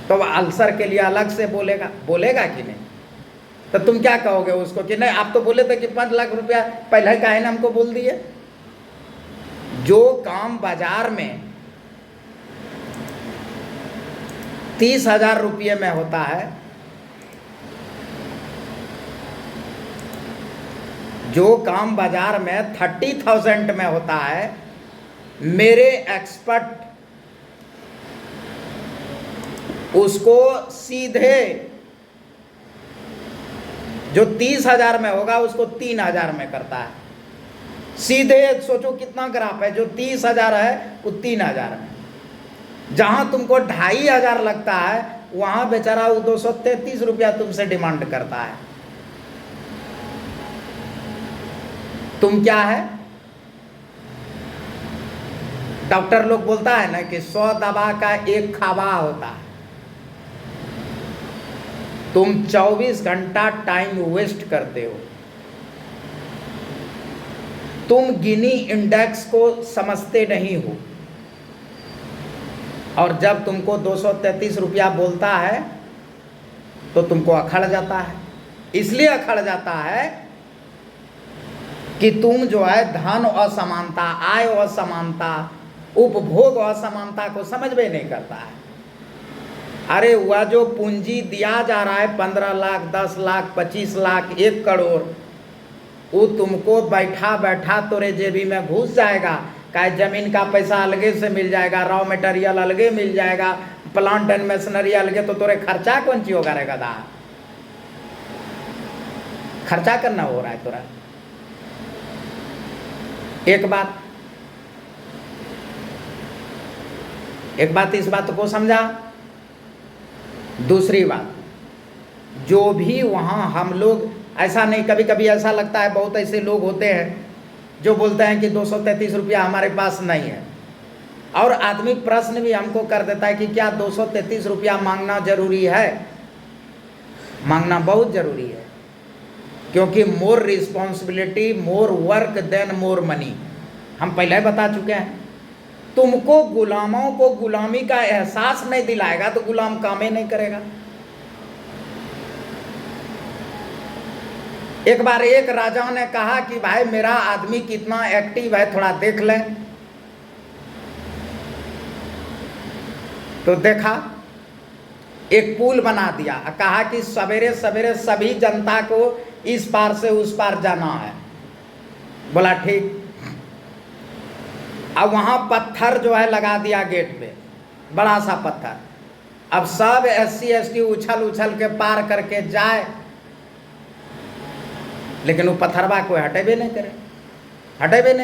तो अल्सर के लिए अलग से बोलेगा, बोलेगा कि नहीं? तो तुम क्या कहोगे उसको कि नहीं आप तो बोले थे कि 5 लाख रुपया पहले का है ना, हमको बोल दिए। जो काम बाजार में 30,000 रुपये में होता है। जो काम बाजार में 30,000 में होता है, मेरे एक्सपर्ट उसको सीधे जो 30,000 में होगा उसको 3,000 में करता है। सीधे सोचो कितना ग्राफ है, जो 30,000 है वो 3,000 में। जहां तुमको 2,500 लगता है वहां बेचारा वो 233 रुपया तुमसे डिमांड करता है। तुम क्या है, डॉक्टर लोग बोलता है ना कि 100 दवा का 1 खवा होता है। तुम 24 घंटा टाइम वेस्ट करते हो। तुम गिनी इंडेक्स को समझते नहीं हो, और जब तुमको 233 रुपया बोलता है तो तुमको अखड़ जाता है। इसलिए अखड़ जाता है कि तुम जो है धन असमानता, आय असमानता, उपभोग असमानता को समझ में नहीं करता है। अरे वह जो पूंजी दिया जा रहा है 15 लाख, 10 लाख, 25 लाख, 1 करोड़, वो तुमको बैठा बैठा तोरे जेबी में घुस जाएगा। काहे जमीन का पैसा अलगे से मिल जाएगा, रॉ मटेरियल अलगे मिल जाएगा, प्लांट एंड मशीनरी अलगे, तो तोरे खर्चा कौन ची होगा रे गधा? खर्चा करना हो रहा है तोरा। एक बात इस बात को समझा। दूसरी बात, जो भी वहाँ हम लोग, ऐसा नहीं, कभी कभी ऐसा लगता है बहुत ऐसे लोग होते हैं जो बोलते हैं कि 233 रुपया हमारे पास नहीं है। और आदमी प्रश्न भी हमको कर देता है कि क्या 233 रुपया मांगना जरूरी है? मांगना बहुत जरूरी है, क्योंकि more responsibility, more work then more money. हम पहले बता चुके हैं। तुमको गुलामों को गुलामी का एहसास नहीं दिलाएगा तो गुलाम काम ही नहीं करेगा। एक बार एक राजा ने कहा कि भाई मेरा आदमी कितना एक्टिव है, थोड़ा देख लें। तो देखा, एक पुल बना दिया, कहा कि सवेरे सवेरे सभी जनता को इस पार से उस पार जाना है। बोला ठीक। अब वहां पत्थर जो है लगा दिया गेट पे, बड़ा सा पत्थर। अब सब SC ST उछल उछल के पार करके जाए, लेकिन वो पत्थरवा कोई हटेबे नहीं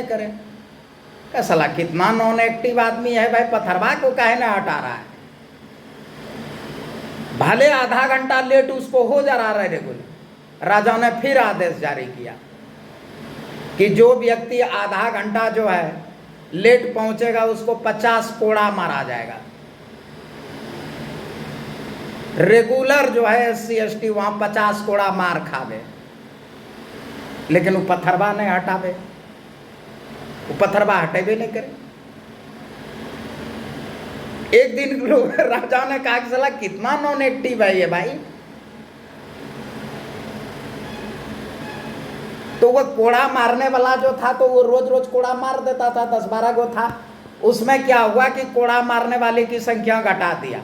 करे। क्या साला कितना नॉन एक्टिव आदमी है भाई, पत्थरवा को काहे ना हटा रहा है? भले आधा घंटा लेट उसको हो जा रहा है रेगुलर। राजा ने फिर आदेश जारी किया कि जो व्यक्ति आधा घंटा जो है लेट पहुंचेगा उसको 50 कोड़ा मारा जाएगा। रेगुलर जो है SC ST वहां 50 कोड़ा मार खावे, लेकिन वो पत्थरवा नहीं हटावे, वो पत्थरवा हटेबे नहीं करे। एक दिन राजा ने कहा कि साला कितना नॉन एक्टिव है ये भाई। तो वो कोड़ा मारने वाला जो था तो वो रोज रोज कोड़ा मार देता था, 10-12 गो था। उसमें क्या हुआ कि कोड़ा मारने वाले की संख्या घटा दिया।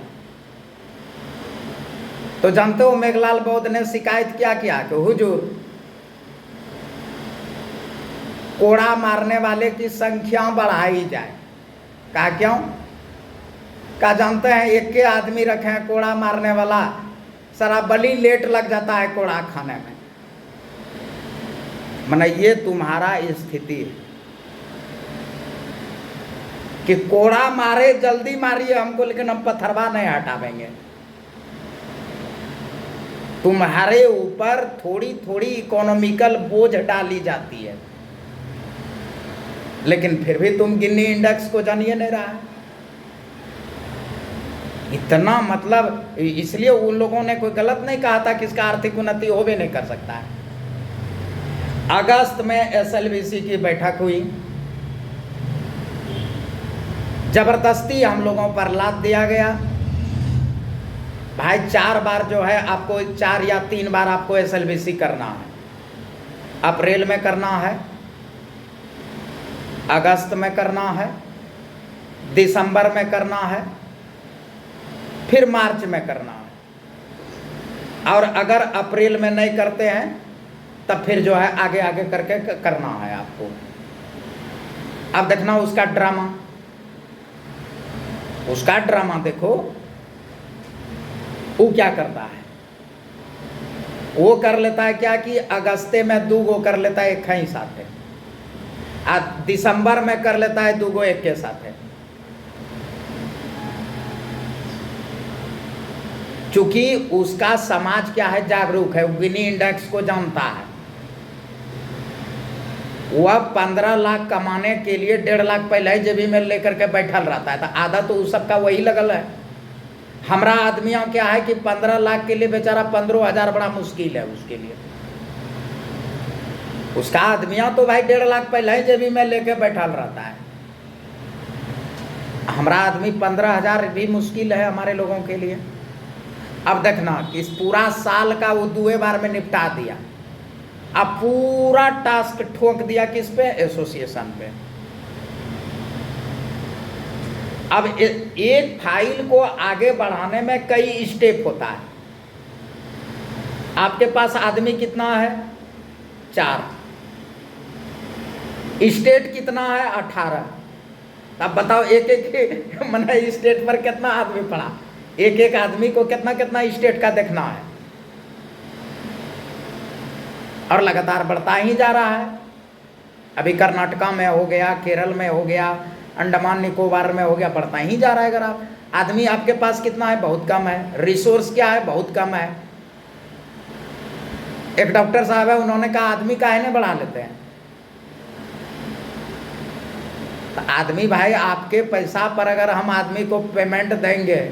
तो जानते हो मेघलाल बौद्ध ने शिकायत क्या किया कि हुजूर, कोड़ा मारने वाले की संख्या बढ़ाई जाए। कहा क्यों? कहा जानते हैं एक के आदमी रखे हैं कोड़ा मारने वाला, सारा बली लेट लग जाता है कोड़ा खाने में। माने ये तुम्हारा स्थिति है कि कोड़ा मारे, जल्दी मारिए हमको, लेकिन हम पत्थरवा नहीं हटावेंगे। तुम्हारे ऊपर थोड़ी थोड़ी इकोनॉमिकल बोझ डाली जाती है, लेकिन फिर भी तुम गिनी इंडेक्स को जानिए नहीं रहा है। इतना मतलब, इसलिए उन लोगों ने कोई गलत नहीं कहा था कि इसका आर्थिक उन्नति हो भी नहीं कर सकता है। अगस्त में SLBC की बैठक हुई, जबरदस्ती हम लोगों पर लाद दिया गया। भाई 4 बार जो है आपको, 4 या 3 बार आपको SLBC करना है। अप्रैल में करना है, अगस्त में करना है, दिसंबर में करना है, फिर मार्च में करना है, और अगर अप्रैल में नहीं करते हैं तब फिर जो है आगे आगे करके करना है आपको। अब देखना उसका ड्रामा, देखो वो क्या करता है। वो कर लेता है क्या कि अगस्ते में 2 गो कर लेता है एक ही साथ है, दिसंबर में कर लेता है 2 गो एक के साथ है। चूंकि उसका समाज क्या है, जागरूक है, गिनी इंडेक्स को जानता है। वह 15 लाख कमाने के लिए 1.5 लाख पहले ही जेबी में लेकर के बैठल रहता है, तो आधा तो उस सबका वही लगल है। हमारा आदमियों क्या है कि 15 लाख के लिए बेचारा 15,000 बड़ा मुश्किल है उसके लिए। उसका आदमियों तो भाई 1.5 लाख पहले ही जेबी में लेके बैठल रहता है। हमारा आदमी 15,000 भी मुश्किल है हमारे लोगों के लिए। अब देखना इस पूरा साल का वो 2 बार में निपटा दिया। अब पूरा टास्क ठोक दिया किस पे, एसोसिएशन पे। अब एक फाइल को आगे बढ़ाने में कई स्टेप होता है। आपके पास आदमी कितना है, 4, स्टेट कितना है, 18। अब बताओ एक एक मैंने स्टेट पर कितना आदमी पड़ा, एक एक आदमी को कितना कितना स्टेट का देखना है, और लगातार बढ़ता ही जा रहा है। अभी कर्नाटका में हो गया, केरल में हो गया, अंडमान निकोबार में हो गया, बढ़ता ही जा रहा है। अगर आप आदमी आपके पास कितना है, बहुत कम है। रिसोर्स क्या है, बहुत कम है। एक डॉक्टर साहब है, उन्होंने कहा आदमी काहे नहीं बढ़ा लेते हैं। तो आदमी भाई आपके पैसा पर अगर हम आदमी को पेमेंट देंगे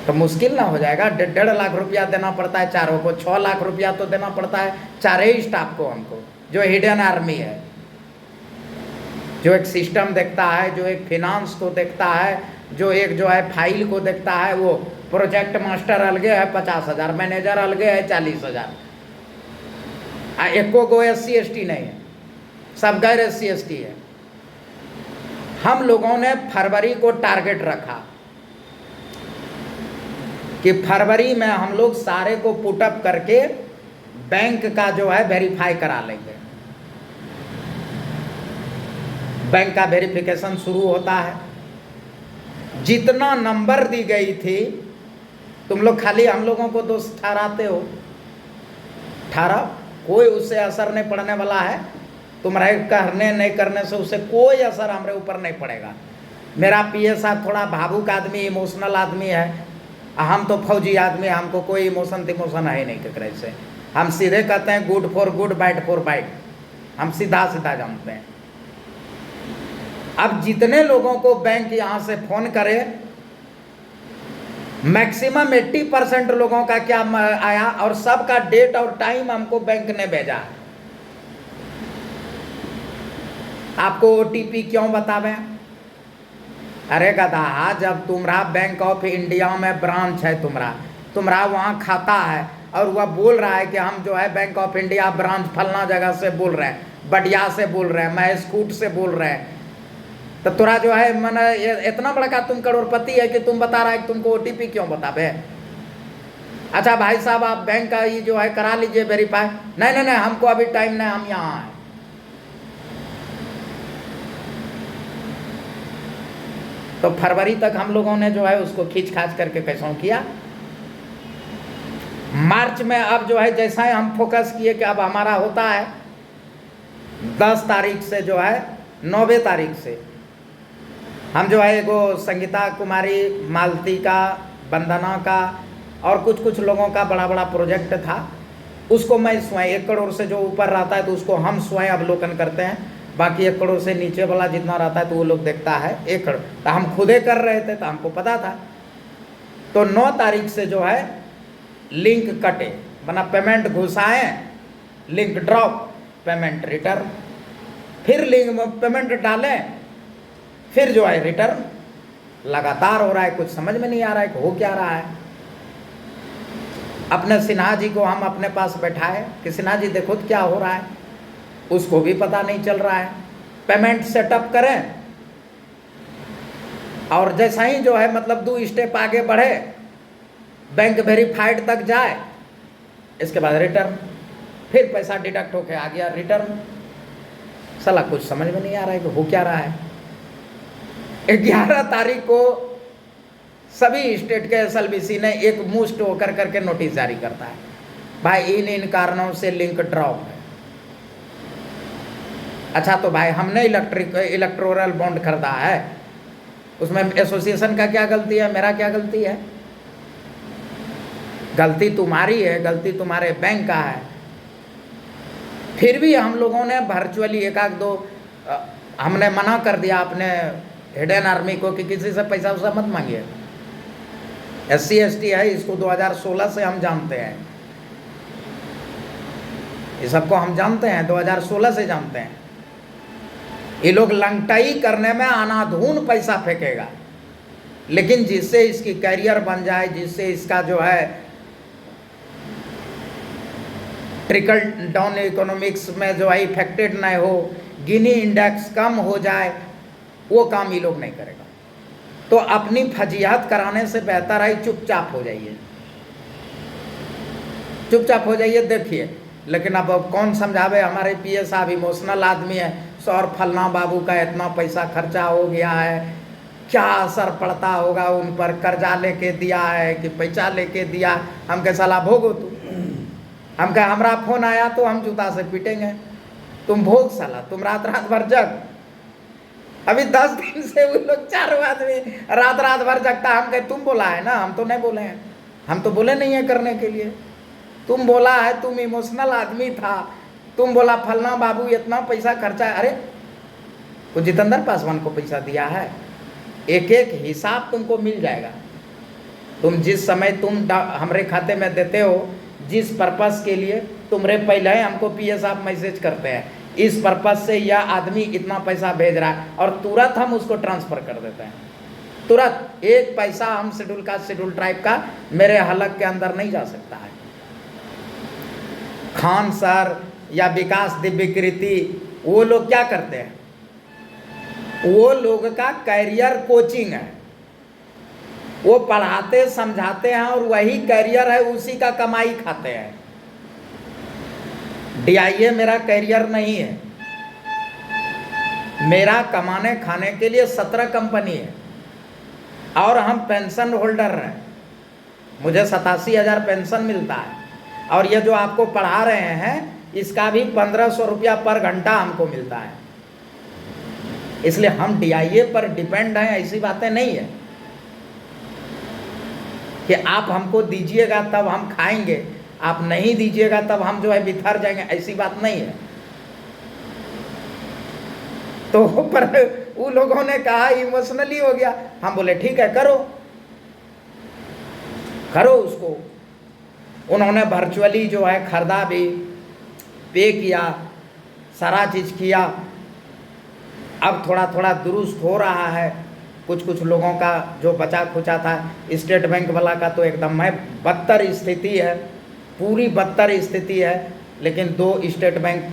तो मुश्किल ना हो जाएगा। 1.5 लाख रुपया देना पड़ता है चारों को, 6 लाख रुपया तो देना पड़ता है चारे स्टाफ को हमको, जो हिडन आर्मी है, जो एक सिस्टम देखता है, जो एक फिनांस को देखता है, जो एक जो है फाइल को देखता है। वो प्रोजेक्ट मास्टर अलगे है 50,000, मैनेजर अलगे है 40,000। एको को SC ST नहीं है, सब गैर SC ST है। हम लोगों ने फरवरी को टारगेट रखा कि फरवरी में हम लोग सारे को पुटअप करके बैंक का जो है वेरीफाई करा लेंगे। बैंक का वेरिफिकेशन शुरू होता है। जितना नंबर दी गई थी, तुम लोग खाली हम लोगों को दोष ठहराते हो, ठहराओ, कोई उससे असर नहीं पड़ने वाला है। तुम्हारे करने नहीं करने से उससे कोई असर हमारे ऊपर नहीं पड़ेगा। मेरा PA साहब थोड़ा भावुक आदमी, इमोशनल आदमी है, हम तो फौजी आदमी, हमको कोई इमोशन तिमोशन है नहीं ककरे से। हम सीधे कहते हैं good for good, bad for bad, हम सीधा सीधा जानते हैं। अब जितने लोगों को बैंक यहाँ से फोन करे, मैक्सिमम 80% लोगों का क्या आया, और सबका डेट और टाइम हमको बैंक ने भेजा। आपको OTP क्यों बतावें? अरे गधा, जब तुम्हारा बैंक ऑफ इंडिया में ब्रांच है, तुम्हारा वहाँ खाता है, और वह बोल रहा है कि हम जो है बैंक ऑफ इंडिया ब्रांच फलना जगह से बोल रहे हैं, बढ़िया से बोल रहे हैं, मैं स्कूट से बोल रहे हैं, तो तुरा जो है मैंने इतना बड़ा का तुम करोड़पति है कि तुम बता रहा है कि तुमको OTP क्यों बतावे? अच्छा भाई साहब, आप बैंक का ये जो है करा लीजिए वेरीफाई। नहीं, हमको अभी टाइम नहीं, हम यहाँ हैं। तो फरवरी तक हम लोगों ने जो है उसको खींच खाच करके कैसों किया। मार्च में अब जो है जैसा ही हम फोकस किए कि अब हमारा होता है 10 तारीख से जो है 9वें तारीख से हम जो है एगो संगीता कुमारी, मालती का, वंदना का और कुछ लोगों का बड़ा बड़ा प्रोजेक्ट था। उसको मैं स्वयं 1 करोड़ से जो ऊपर रहता है तो उसको हम स्वयं अवलोकन करते हैं। बाकी 1 करोड़ से नीचे वाला जितना रहता है तो वो लोग देखता है 1 करोड़। तो हम खुदे कर रहे थे तो हमको पता था। तो 9 तारीख से जो है लिंक कटे, बना पेमेंट घुसाएं, लिंक ड्रॉप, पेमेंट रिटर्न, फिर लिंक में पेमेंट डालें, फिर जो है रिटर्न। लगातार हो रहा है, कुछ समझ में नहीं आ रहा है कि हो क्या रहा है। अपने सिन्हा जी को हम अपने पास बैठाए कि सिन्हा जी देखो तो क्या हो रहा है, उसको भी पता नहीं चल रहा है। पेमेंट सेटअप करें और जैसा ही जो है मतलब 2 स्टेप आगे बढ़े, बैंक वेरीफाइड तक जाए, इसके बाद रिटर्न, फिर पैसा डिडक्ट होके आ गया रिटर्न। साला कुछ समझ में नहीं आ रहा है कि हो क्या रहा है। 11 तारीख को सभी स्टेट के SLBC ने एक मुश्त होकर करके नोटिस जारी करता है, भाई इन कारणों से लिंक ड्रॉप है। अच्छा तो भाई हमने इलेक्टोरल बॉन्ड खरीदा है, उसमें एसोसिएशन का क्या गलती है, मेरा क्या गलती है? गलती तुम्हारी है, गलती तुम्हारे बैंक का है। फिर भी हम लोगों ने वर्चुअली 1-2 हमने मना कर दिया अपने हिडन आर्मी को कि किसी से पैसा वैसा मत मांगिए। SC ST है, इसको 2016 से हम जानते हैं, ये सबको हम जानते हैं, 2016 से जानते हैं। ये लोग लंगटाई करने में अनाधून पैसा फेंकेगा, लेकिन जिससे इसकी कैरियर बन जाए, जिससे इसका जो है ट्रिकल डाउन इकोनॉमिक्स में जो है इफेक्टेड नहीं हो, गिनी इंडेक्स कम हो जाए, वो काम ये लोग नहीं करेगा। तो अपनी फजीहत कराने से बेहतर है चुपचाप हो जाइए, चुपचाप हो जाइए। देखिए लेकिन अब कौन समझावे, हमारे PS साहब इमोशनल आदमी है, सौर फलना बाबू का इतना पैसा खर्चा हो गया है, क्या असर पड़ता होगा उन पर, कर्जा लेके दिया है कि पैसा लेके दिया। हम के साला भोगो तू, हम कहे हमरा फोन आया तो हम जूता से पीटेंगे, तुम भोग साला, तुम रात रात भर जग। अभी 10 दिन से वो लोग 4 आदमी रात रात भर जगता। हम कहे तुम बोला है ना, हम तो नहीं बोले हैं, हम तो बोले नहीं है करने के लिए, तुम बोला है, तुम इमोशनल आदमी था, तुम बोला फलना बाबू इतना पैसा खर्चा है। अरे वो जितेंद्र पासवान को पैसा दिया है, एक एक हिसाब तुमको मिल जाएगा। तुम जिस समय तुम हमारे खाते में देते हो, जिस पर्पस के लिए, तुमरे पहले हमको PS साहब मैसेज करते हैं, इस पर्पस से यह आदमी इतना पैसा भेज रहा है, और तुरंत हम उसको ट्रांसफ़र कर देते हैं। तुरंत एक पैसा हम शेड्यूल कास्ट शेड्यूल ट्राइब का मेरे हलक के अंदर नहीं जा सकता है। खान सर या विकास दिव्यकृति, वो लोग क्या करते हैं, वो लोग का कैरियर कोचिंग है, वो पढ़ाते समझाते हैं और वही कैरियर है, उसी का कमाई खाते हैं। DIA मेरा कैरियर नहीं है, मेरा कमाने खाने के लिए 17 कंपनी है और हम पेंशन होल्डर हैं, मुझे 87,000 पेंशन मिलता है, और ये जो आपको पढ़ा रहे हैं इसका भी 1500 रुपया पर घंटा हमको मिलता है। इसलिए हम DIA पर डिपेंड हैं, ऐसी बातें नहीं है कि आप हमको दीजिएगा तब हम खाएंगे, आप नहीं दीजिएगा तब हम जो है बिथर जाएंगे, ऐसी बात नहीं है। तो पर वो लोगों ने कहा इमोशनली हो गया, हम बोले ठीक है करो, करो उसको। उन्होंने वर्चुअली जो है खरीदा भी, पे किया, सारा चीज़ किया। अब थोड़ा थोड़ा दुरुस्त हो रहा है, कुछ कुछ लोगों का जो बचा खुचा था। स्टेट बैंक वाला का तो एकदम है बदतर स्थिति है, पूरी बदतर स्थिति है, लेकिन 2 स्टेट बैंक